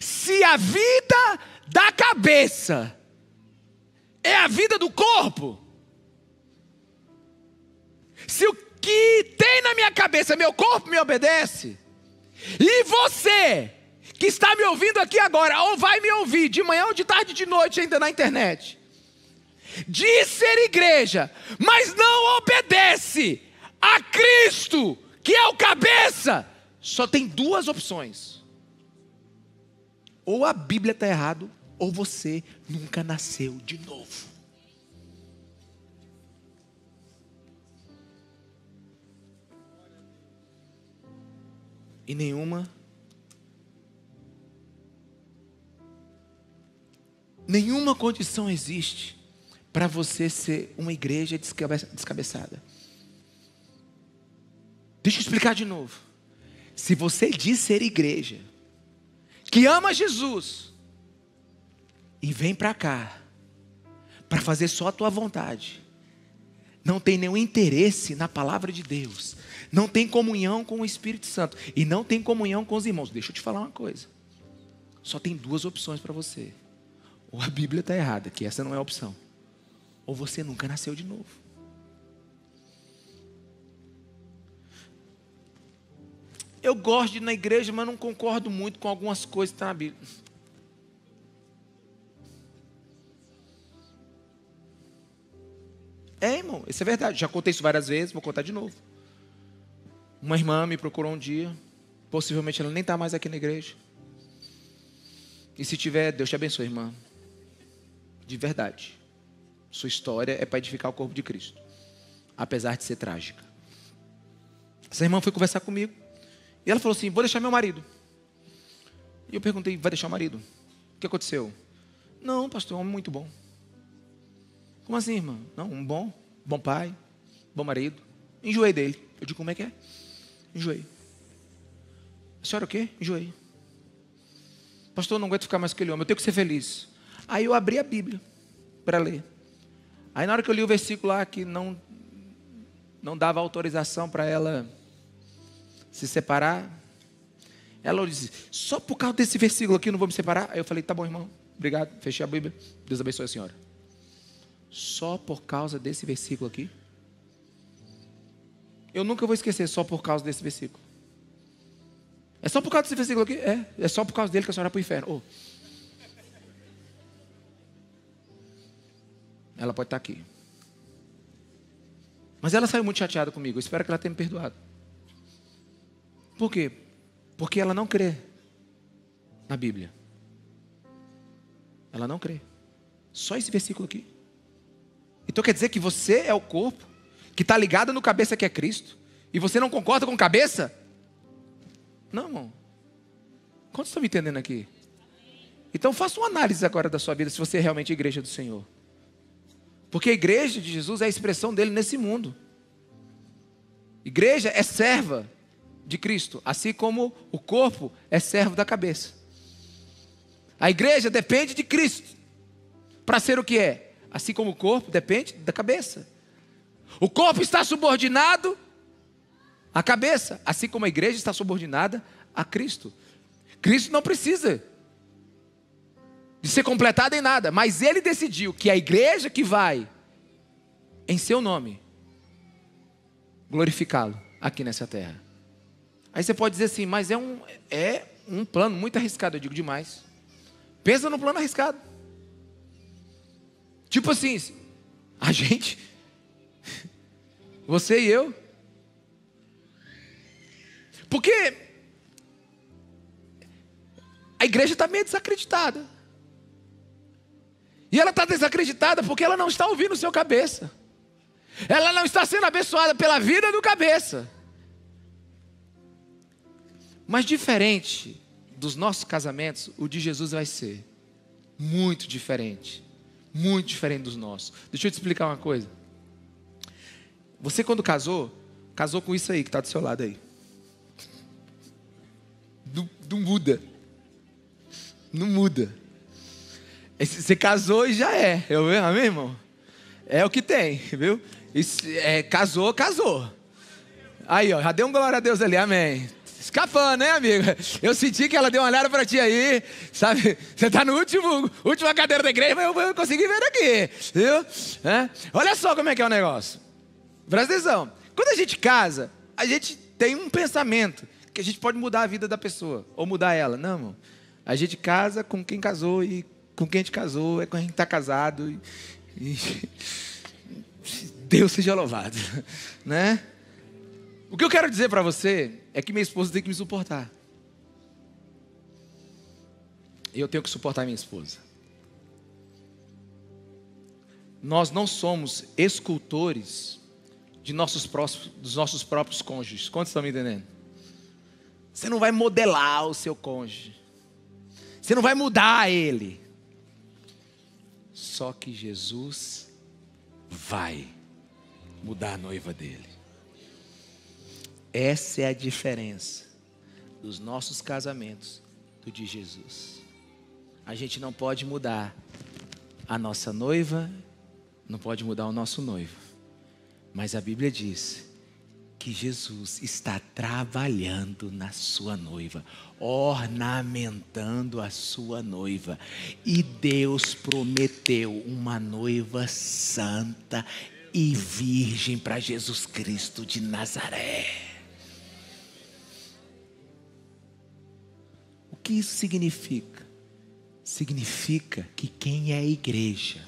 Se a vida da cabeça é a vida do corpo, se o que tem na minha cabeça, meu corpo me obedece, e você que está me ouvindo aqui agora, ou vai me ouvir de manhã ou de tarde de noite ainda na internet, diz ser igreja, mas não obedece a Cristo, que é o cabeça, só tem duas opções. Ou a Bíblia está errado, ou você nunca nasceu de novo. E nenhuma condição existe para você ser uma igreja descabeçada. Deixa eu explicar de novo. Se você diz ser igreja, que ama Jesus, e vem para cá, para fazer só a tua vontade, não tem nenhum interesse na palavra de Deus, não tem comunhão com o Espírito Santo, e não tem comunhão com os irmãos, deixa eu te falar uma coisa, só tem duas opções para você. Ou a Bíblia está errada, que essa não é a opção, ou você nunca nasceu de novo. Eu gosto de ir na igreja, mas não concordo muito com algumas coisas que estão na Bíblia. Irmão, isso é verdade. Já contei isso várias vezes, vou contar de novo. Uma irmã me procurou um dia. Possivelmente ela nem está mais aqui na igreja. E se tiver, Deus te abençoe, irmã. De verdade. Sua história é para edificar o corpo de Cristo, apesar de ser trágica. Essa irmã foi conversar comigo. E ela falou assim, vou deixar meu marido. E eu perguntei, vai deixar o marido? O que aconteceu? Não, pastor, é um homem muito bom. Como assim, irmã? Não, um bom pai, bom marido. Enjoei dele. Eu digo, como é que é? Enjoei. A senhora o quê? Enjoei. Pastor, eu não aguento ficar mais com aquele homem, eu tenho que ser feliz. Aí eu abri a Bíblia para ler. Aí na hora que eu li o versículo lá que não dava autorização para ela se separar, ela disse, só por causa desse versículo aqui eu não vou me separar? Aí eu falei, tá bom, irmão, obrigado, fechei a Bíblia, Deus abençoe a senhora. Só por causa desse versículo aqui? Eu nunca vou esquecer, só por causa desse versículo. É só por causa desse versículo aqui? É só por causa dele que a senhora vai para o inferno. Ela pode estar aqui. Mas ela saiu muito chateada comigo, eu espero que ela tenha me perdoado. Por quê? Porque ela não crê na Bíblia. Ela não crê. Só esse versículo aqui. Então quer dizer que você é o corpo que está ligado no cabeça que é Cristo, e você não concorda com cabeça? Não, irmão. Quantos estão me entendendo aqui? Então faça uma análise agora da sua vida, se você é realmente a igreja do Senhor. Porque a igreja de Jesus é a expressão dele nesse mundo. Igreja é serva de Cristo, assim como o corpo é servo da cabeça. A igreja depende de Cristo para ser o que é, assim como o corpo depende da cabeça. O corpo está subordinado à cabeça, assim como a igreja está subordinada a Cristo. Cristo não precisa de ser completado em nada, mas ele decidiu que a igreja que vai em seu nome glorificá-lo aqui nessa terra. Aí você pode dizer assim, mas é um plano muito arriscado. Eu digo demais. Pensa no plano arriscado. Tipo assim, a gente, você e eu. Porque a igreja está meio desacreditada. E ela está desacreditada porque ela não está ouvindo o seu cabeça. Ela não está sendo abençoada pela vida do cabeça. Mas diferente dos nossos casamentos, o de Jesus vai ser muito diferente. muito diferente dos nossos. Deixa eu te explicar uma coisa. Você quando casou com isso aí que está do seu lado aí. Não muda. Não muda. Você casou e já é. Amém, irmão? É o que tem, viu? Casou. Aí, ó, já deu um glória a Deus ali, amém. Escapando, né, amiga? Eu senti que ela deu uma olhada pra ti aí, sabe? Você tá no última cadeira da igreja, mas eu consegui ver daqui, viu? Olha só como é que é o negócio. Presta atenção. Quando a gente casa, a gente tem um pensamento que a gente pode mudar a vida da pessoa, ou mudar ela. Não, irmão. A gente casa com quem casou e com quem a gente casou é com quem está casado. E Deus seja louvado, né? O que eu quero dizer para você é que minha esposa tem que me suportar. E eu tenho que suportar minha esposa. Nós não somos escultores dos nossos próprios cônjuges. Quantos estão me entendendo? Você não vai modelar o seu cônjuge. Você não vai mudar ele. Só que Jesus vai mudar a noiva dele. Essa é a diferença dos nossos casamentos do de Jesus. A gente não pode mudar a nossa noiva, não pode mudar o nosso noivo. Mas a Bíblia diz que Jesus está trabalhando na sua noiva, ornamentando a sua noiva. E Deus prometeu uma noiva santa e virgem para Jesus Cristo de Nazaré. O que isso significa? Significa que quem é a igreja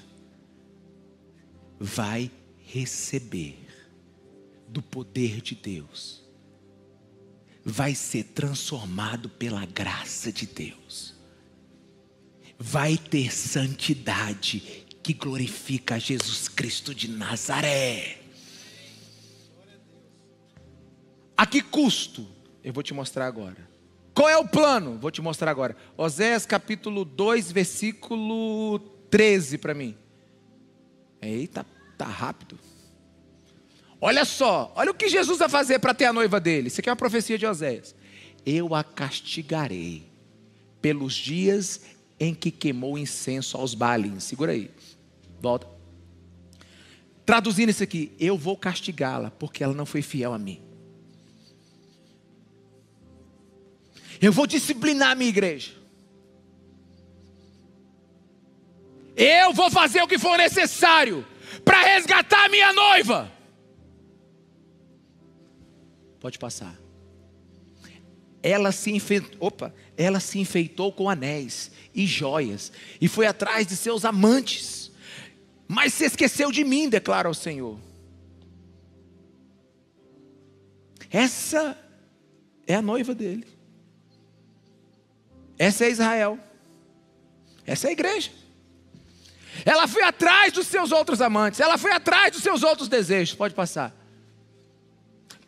vai receber do poder de Deus, vai ser transformado pela graça de Deus, vai ter santidade que glorifica a Jesus Cristo de Nazaré. A que custo? Eu vou te mostrar agora. Qual é o plano? Vou te mostrar agora. Oséias capítulo 2, versículo 13 para mim. Eita, tá rápido. Olha só, olha o que Jesus vai fazer para ter a noiva dele. Isso aqui é uma profecia de Oséias. Eu a castigarei pelos dias em que queimou incenso aos Baalins. Segura aí, volta. Traduzindo isso aqui, eu vou castigá-la porque ela não foi fiel a mim. Eu vou disciplinar a minha igreja. Eu vou fazer o que for necessário para resgatar a minha noiva. Pode passar. Ela se enfeitou com anéis e joias e foi atrás de seus amantes, mas se esqueceu de mim, declara o Senhor. Essa é a noiva dele. Essa é Israel. Essa é a igreja. Ela foi atrás dos seus outros amantes. Ela foi atrás dos seus outros desejos. Pode passar.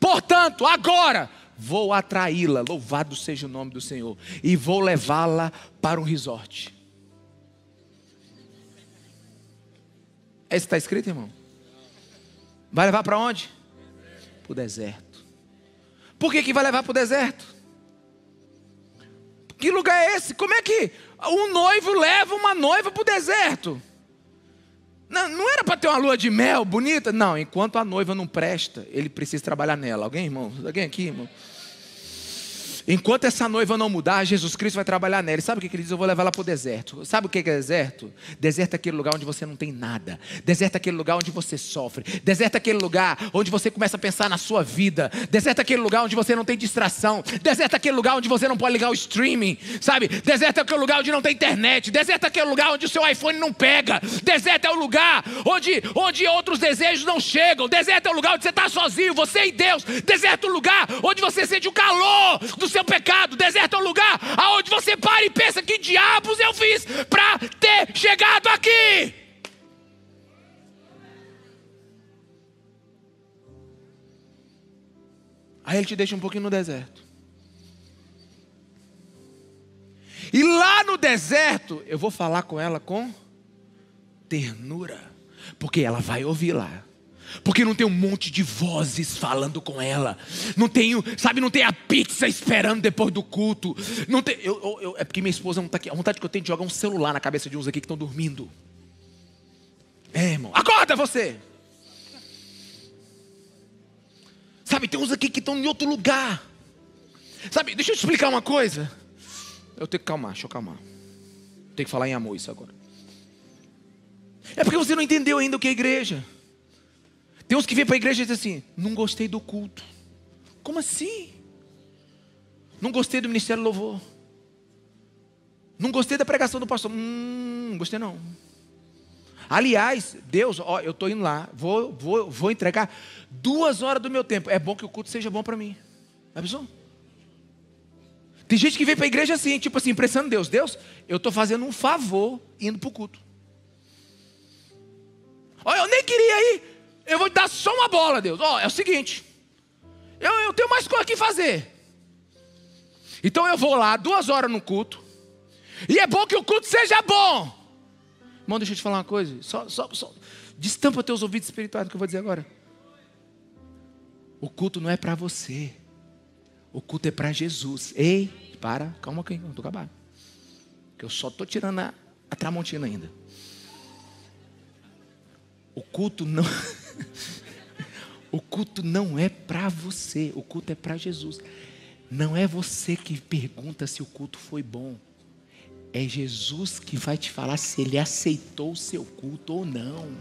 Portanto, agora vou atraí-la, louvado seja o nome do Senhor, e vou levá-la para um resort. É isso que está escrito, irmão? Vai levar para onde? Para o deserto. Por que vai levar para o deserto? Que lugar é esse? Como é que um noivo leva uma noiva para o deserto? Não era para ter uma lua de mel bonita? Não, enquanto a noiva não presta, ele precisa trabalhar nela. Alguém, irmão? Alguém aqui, irmão? Enquanto essa noiva não mudar, Jesus Cristo vai trabalhar nela. E sabe o que ele diz? Eu vou levar ela para o deserto. Sabe o que é deserto? Deserto é aquele lugar onde você não tem nada. Deserto é aquele lugar onde você sofre. Deserto é aquele lugar onde você começa a pensar na sua vida. Deserto é aquele lugar onde você não tem distração. Deserto é aquele lugar onde você não pode ligar o streaming, sabe? Deserto é aquele lugar onde não tem internet. Deserto é aquele lugar onde o seu iPhone não pega. Deserto é o lugar onde outros desejos não chegam. Deserto é o lugar onde você está sozinho, você e Deus. Deserto é o lugar onde você sente o calor do seu pecado. Deserto é um lugar aonde você para e pensa: que diabos eu fiz para ter chegado aqui? Aí ele te deixa um pouquinho no deserto. E lá no deserto eu vou falar com ela com ternura, porque ela vai ouvir lá. Porque não tem um monte de vozes falando com ela. Não tem, sabe, não tem a pizza esperando depois do culto. Não tem, é porque minha esposa não está aqui. A vontade que eu tenho de jogar um celular na cabeça de uns aqui que estão dormindo. Irmão, acorda você. Sabe, tem uns aqui que estão em outro lugar. Sabe, deixa eu te explicar uma coisa. Eu tenho que calmar, deixa eu calmar. Tenho que falar em amor isso agora. É porque você não entendeu ainda o que é igreja. Tem uns que vêm para a igreja e dizem assim: não gostei do culto. Como assim? Não gostei do ministério do louvor. Não gostei da pregação do pastor. Não gostei não. Aliás, Deus, ó, eu estou indo lá, vou entregar 2 horas do meu tempo. É bom que o culto seja bom para mim. Já pensou? Tem gente que vem para a igreja assim, tipo assim, impressionando Deus. Deus, eu estou fazendo um favor indo para o culto. Ó, eu nem queria ir. Eu vou te dar só uma bola, Deus. Ó, é o seguinte. Eu tenho mais coisa que fazer. Então eu vou lá 2 horas no culto. E é bom que o culto seja bom. Irmão, deixa eu te falar uma coisa. Só destampa teus ouvidos espirituais do que eu vou dizer agora. O culto não é para você. O culto é para Jesus. Ei, calma aqui, não estou acabando. Que eu só estou tirando a tramontina ainda. O culto não... O culto não é para você. O culto é para Jesus. Não é você que pergunta se o culto foi bom. É Jesus que vai te falar se Ele aceitou o seu culto ou não.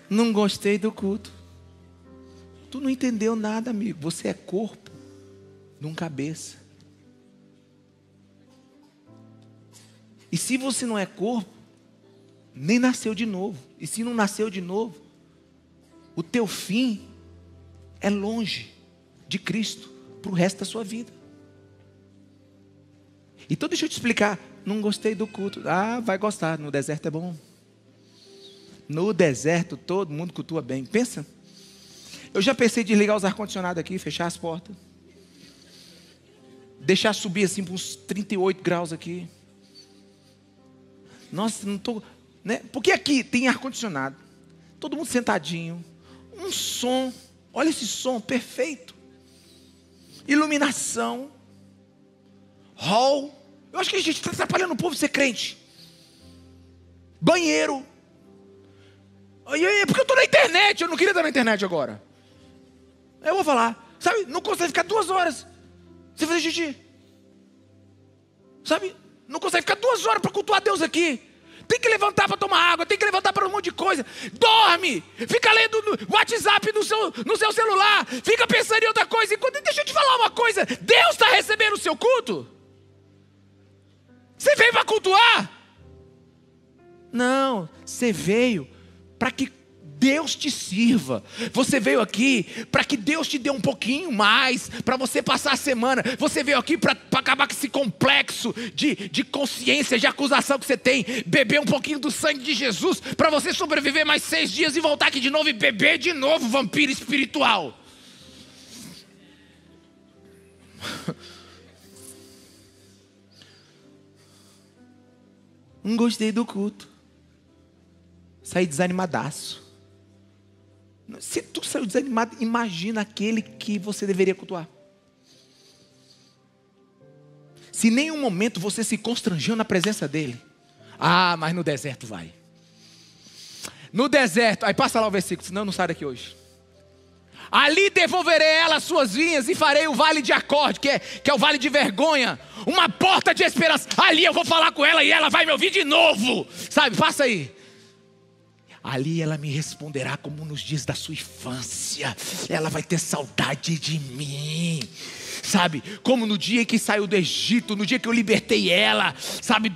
Não gostei do culto. Tu não entendeu nada, amigo. Você é corpo, não cabeça. E se você não é corpo, nem nasceu de novo. E se não nasceu de novo, o teu fim é longe de Cristo para o resto da sua vida. Então deixa eu te explicar. Não gostei do culto. Ah, vai gostar. No deserto é bom. No deserto todo mundo cultua bem. Pensa. Eu já pensei em desligar os ar-condicionados aqui, fechar as portas. Deixar subir assim para uns 38 graus aqui. Nossa, não estou... Né? Porque aqui tem ar-condicionado. Todo mundo sentadinho. Um som. Olha esse som perfeito. Iluminação. Hall. Eu acho que a gente está atrapalhando o povo ser crente. Banheiro. Porque eu estou na internet. Eu não queria estar na internet agora. Eu vou falar. Sabe, não consegue ficar 2 horas sem fazer xixi. Sabe, não consegue ficar 2 horas para cultuar Deus aqui. Tem que levantar para tomar água, tem que levantar para um monte de coisa. Dorme, fica lendo o WhatsApp no seu celular, fica pensando em outra coisa. Enquanto, deixa eu te falar uma coisa, Deus está recebendo o seu culto? Você veio para cultuar? Não, você veio para que Deus te sirva. Você veio aqui para que Deus te dê um pouquinho mais, para você passar a semana. Você veio aqui para acabar com esse complexo de consciência, de acusação que você tem. Beber um pouquinho do sangue de Jesus, para você sobreviver mais 6 dias e voltar aqui de novo e beber de novo, vampiro espiritual. Não gostei do culto. Saí desanimadaço. Se tu saiu desanimado, imagina aquele que você deveria cultuar. Se em nenhum momento você se constrangeu na presença dele. Ah, mas no deserto vai. No deserto, aí passa lá o versículo, senão eu não saio daqui hoje. Ali devolverei ela as suas vinhas e farei o vale de acorde, que é o vale de vergonha, uma porta de esperança. Ali eu vou falar com ela e ela vai me ouvir de novo. Sabe, passa aí. Ali ela me responderá como nos dias da sua infância. Ela vai ter saudade de mim. Sabe, como no dia que saiu do Egito, no dia que eu libertei ela, sabe,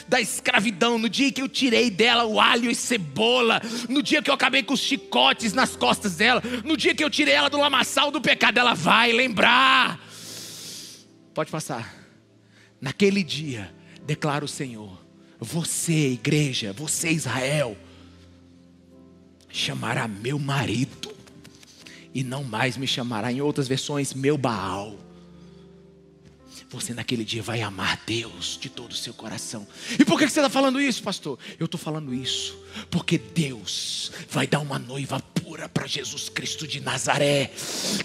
da escravidão, no dia que eu tirei dela o alho e cebola, no dia que eu acabei com os chicotes nas costas dela, no dia que eu tirei ela do lamaçal do pecado, ela vai lembrar. Pode passar. Naquele dia, declara o Senhor, você igreja, você Israel, chamará meu marido e não mais me chamará, em outras versões, meu Baal. Você naquele dia vai amar Deus de todo o seu coração. E por que você está falando isso, pastor? Eu estou falando isso porque Deus vai dar uma noiva pura para Jesus Cristo de Nazaré.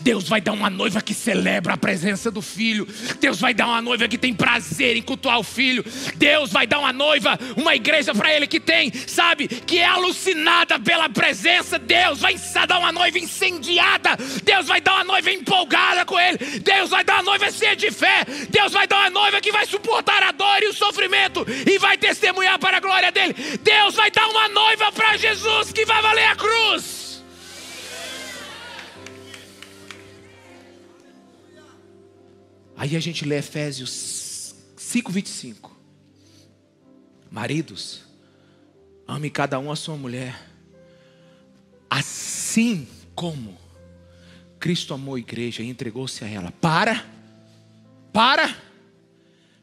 Deus vai dar uma noiva que celebra a presença do Filho. Deus vai dar uma noiva que tem prazer em cultuar o Filho. Deus vai dar uma noiva, uma igreja para Ele que tem, sabe, que é alucinada pela presença. Deus vai dar uma noiva incendiada. Deus vai dar uma noiva empolgada com Ele. Deus vai dar uma noiva cheia de fé. Deus vai dar uma noiva que vai suportar a dor e o sofrimento e vai testemunhar para a glória dEle. Deus vai dar uma noiva para Jesus que vai valer a cruz. Aí a gente lê Efésios 5:25. Maridos, ame cada um a sua mulher, assim como Cristo amou a igreja e entregou-se a ela para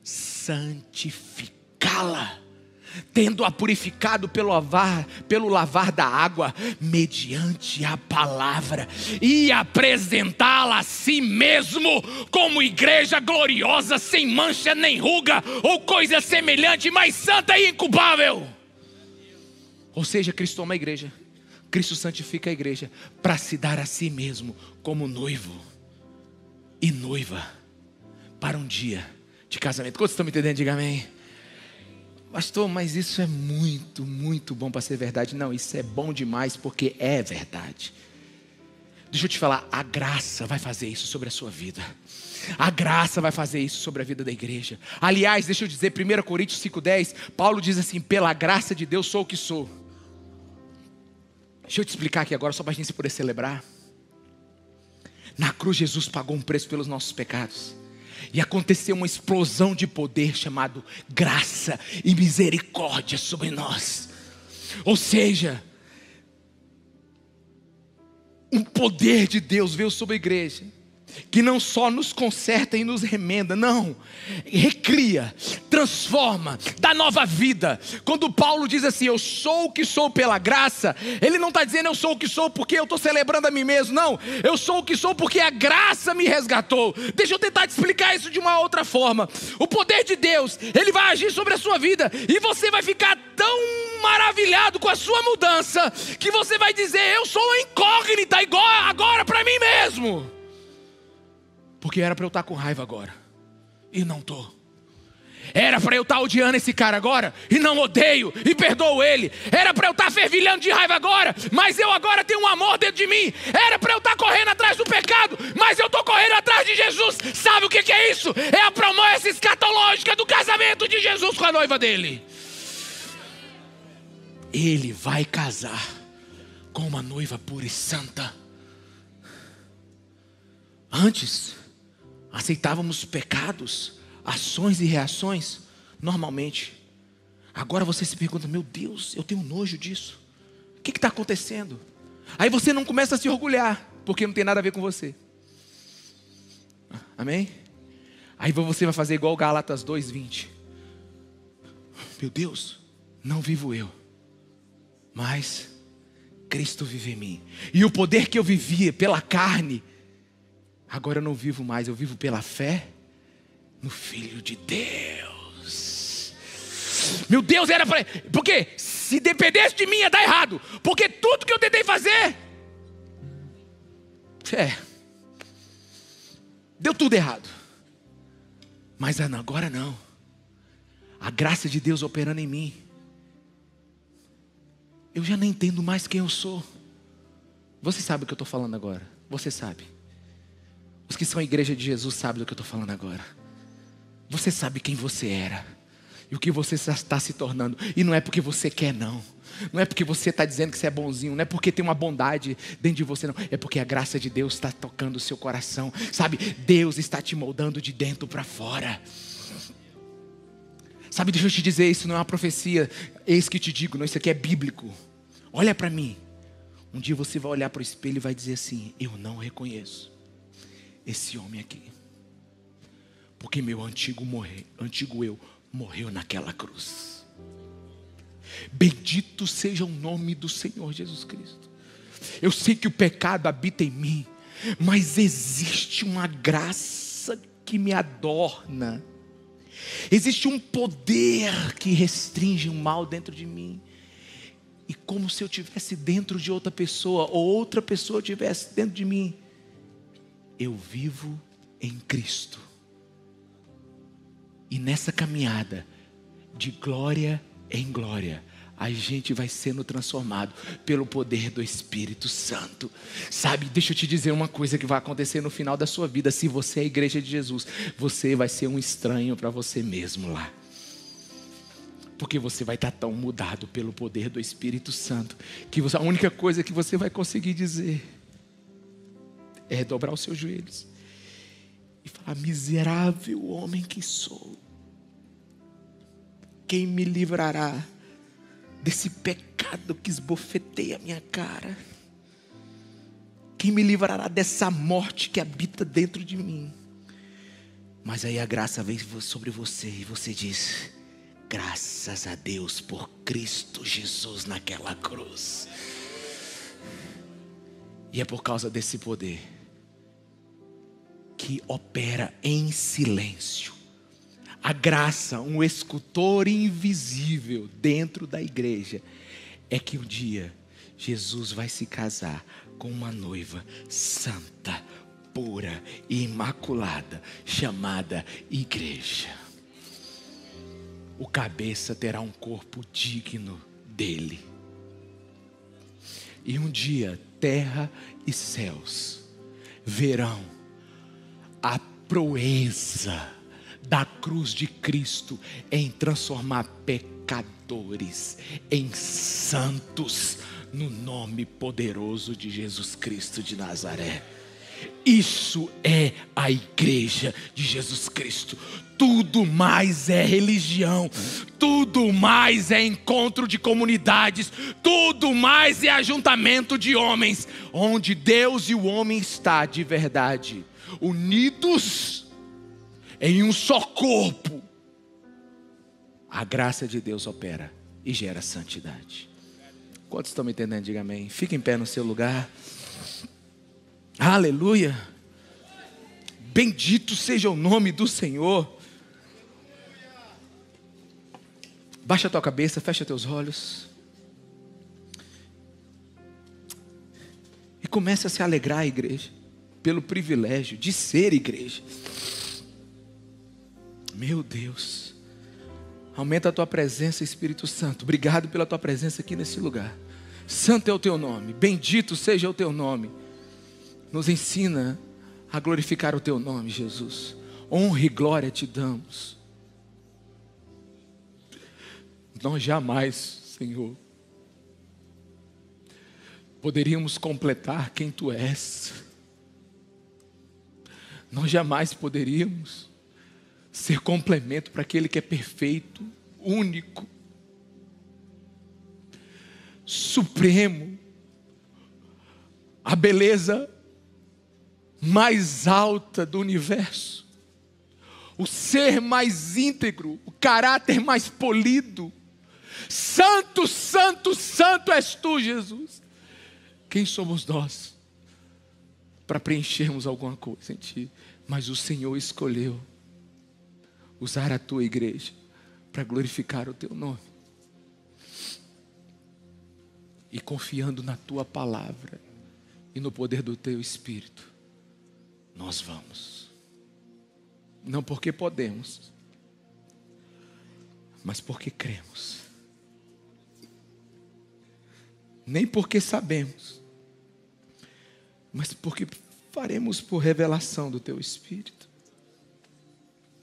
santificá-la, tendo-a purificado pelo lavar da água, mediante a palavra, e apresentá-la a si mesmo como igreja gloriosa, sem mancha nem ruga, ou coisa semelhante, mas santa e inculpável. Ou seja, Cristo ama a igreja, Cristo santifica a igreja, para se dar a si mesmo como noivo e noiva, para um dia de casamento. Quantos estão me entendendo? Diga amém. Pastor, mas isso é muito, muito bom para ser verdade. Não, isso é bom demais porque é verdade. Deixa eu te falar, a graça vai fazer isso sobre a sua vida. A graça vai fazer isso sobre a vida da igreja. Aliás, deixa eu dizer, 1 Coríntios 5:10, Paulo diz assim: pela graça de Deus sou o que sou. Deixa eu te explicar aqui agora, só para a gente poder celebrar. Na cruz Jesus pagou um preço pelos nossos pecados. E aconteceu uma explosão de poder chamado graça e misericórdia sobre nós. Ou seja, um poder de Deus veio sobre a igreja, que não só nos conserta e nos remenda, não, recria, transforma, dá nova vida. Quando Paulo diz assim, eu sou o que sou pela graça, ele não está dizendo eu sou o que sou porque eu estou celebrando a mim mesmo, não, eu sou o que sou porque a graça me resgatou. Deixa eu tentar te explicar isso de uma outra forma. O poder de Deus, ele vai agir sobre a sua vida, e você vai ficar tão maravilhado com a sua mudança, que você vai dizer, eu sou uma incógnita igual agora para mim mesmo. Porque era para eu estar com raiva agora, e não estou. Era para eu estar odiando esse cara agora, e não odeio, e perdoo ele. Era para eu estar fervilhando de raiva agora, mas eu agora tenho um amor dentro de mim. Era para eu estar correndo atrás do pecado, mas eu estou correndo atrás de Jesus. Sabe o que é isso? É a promessa escatológica do casamento de Jesus com a noiva dele. Ele vai casar com uma noiva pura e santa. Antes aceitávamos pecados, ações e reações normalmente. Agora você se pergunta, meu Deus, eu tenho nojo disso. O que está acontecendo? Aí você não começa a se orgulhar, porque não tem nada a ver com você. Amém? Aí você vai fazer igual Gálatas 2:20. Meu Deus, não vivo eu, mas Cristo vive em mim. E o poder que eu vivia pela carne, agora eu não vivo mais, eu vivo pela fé no Filho de Deus. Meu Deus, era para... Porque se dependesse de mim ia dar errado. Porque tudo que eu tentei fazer, deu tudo errado. Mas agora não. A graça de Deus operando em mim, eu já nem entendo mais quem eu sou. Você sabe o que eu estou falando agora. Você sabe. Os que são a igreja de Jesus sabem do que eu estou falando agora. Você sabe quem você era e o que você está se tornando. E não é porque você quer, não. Não é porque você está dizendo que você é bonzinho. Não é porque tem uma bondade dentro de você, não. É porque a graça de Deus está tocando o seu coração. Sabe, Deus está te moldando de dentro para fora. Sabe, deixa eu te dizer, isso não é uma profecia. Eis que te digo, não, isso aqui é bíblico. Olha para mim. Um dia você vai olhar para o espelho e vai dizer assim, eu não reconheço esse homem aqui, porque meu antigo eu morreu naquela cruz. Bendito seja o nome do Senhor Jesus Cristo. Eu sei que o pecado habita em mim, mas existe uma graça que me adorna. Existe um poder que restringe o mal dentro de mim. E como se eu estivesse dentro de outra pessoa, ou outra pessoa estivesse dentro de mim, eu vivo em Cristo. E nessa caminhada, de glória em glória, a gente vai sendo transformado pelo poder do Espírito Santo. Sabe, deixa eu te dizer uma coisa que vai acontecer no final da sua vida. Se você é a igreja de Jesus, você vai ser um estranho para você mesmo lá. Porque você vai estar tão mudado pelo poder do Espírito Santo, que a única coisa que você vai conseguir dizer é dobrar os seus joelhos e falar: miserável homem que sou, quem me livrará desse pecado que esbofeteia a minha cara? Quem me livrará dessa morte que habita dentro de mim? Mas aí a graça vem sobre você e você diz: graças a Deus por Cristo Jesus naquela cruz. E é por causa desse poder que opera em silêncio. A graça, um escultor invisível dentro da igreja, é que um dia Jesus vai se casar com uma noiva santa, pura e imaculada, chamada igreja. O cabeça terá um corpo digno dele. E um dia terra e céus verão a proeza da cruz de Cristo em transformar pecadores em santos no nome poderoso de Jesus Cristo de Nazaré. Isso é a igreja de Jesus Cristo. Tudo mais é religião, tudo mais é encontro de comunidades, tudo mais é ajuntamento de homens, onde Deus e o homem está de verdade, unidos em um só corpo. A graça de Deus opera e gera santidade. Quantos estão me entendendo? Diga amém. Fique em pé no seu lugar. Aleluia. Bendito seja o nome do Senhor. Baixa a tua cabeça, fecha teus olhos. E comece a se alegrar, igreja, pelo privilégio de ser igreja. Meu Deus. Aumenta a tua presença, Espírito Santo. Obrigado pela tua presença aqui nesse lugar. Santo é o teu nome, bendito seja o teu nome. Nos ensina a glorificar o teu nome, Jesus. Honra e glória te damos. Nós jamais, Senhor, poderíamos completar quem tu és. Nós jamais poderíamos ser complemento para aquele que é perfeito, único, supremo, a beleza mais alta do universo, o ser mais íntegro, o caráter mais polido. Santo, santo, santo és tu, Jesus. Quem somos nós para preenchermos alguma coisa em ti? Mas o Senhor escolheu usar a tua igreja para glorificar o teu nome. E confiando na tua palavra e no poder do teu Espírito, nós vamos. Não porque podemos, mas porque cremos. Nem porque sabemos, mas porque faremos por revelação do teu Espírito.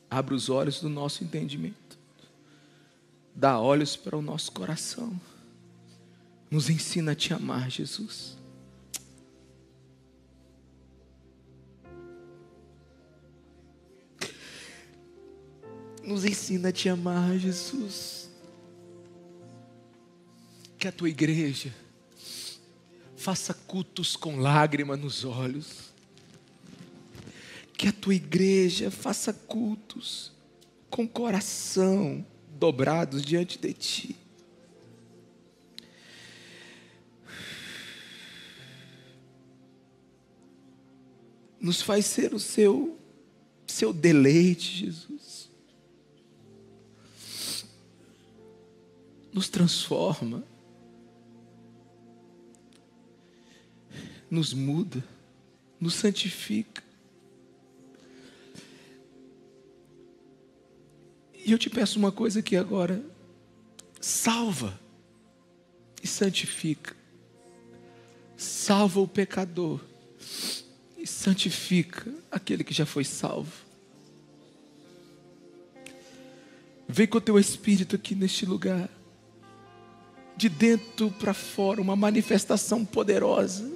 Abra os olhos do nosso entendimento. Dá olhos para o nosso coração. Nos ensina a te amar, Jesus. Nos ensina a te amar, Jesus. Que a tua igreja faça cultos com lágrimas nos olhos. Que a tua igreja faça cultos com coração dobrados diante de ti. nos faz ser o seu deleite, Jesus. Nos transforma, nos muda, nos santifica. E eu te peço uma coisa aqui agora: salva e santifica. Salva o pecador e santifica aquele que já foi salvo. Vem com o teu Espírito aqui neste lugar, de dentro para fora, uma manifestação poderosa.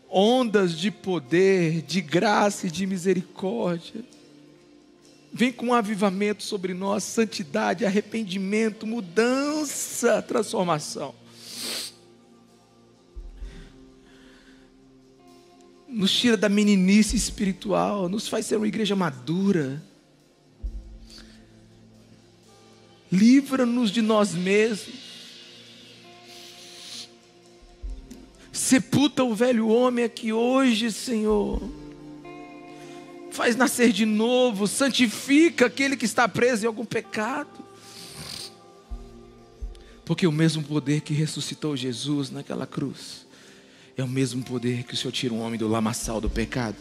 Ondas de poder, de graça e de misericórdia. Vem com um avivamento sobre nós, santidade, arrependimento, mudança, transformação. Nos tira da meninice espiritual, nos faz ser uma igreja madura. Livra-nos de nós mesmos. Sepulta o velho homem aqui hoje, Senhor. Faz nascer de novo, santifica aquele que está preso em algum pecado. Porque o mesmo poder que ressuscitou Jesus naquela cruz é o mesmo poder que o Senhor tira um homem do lamaçal do pecado.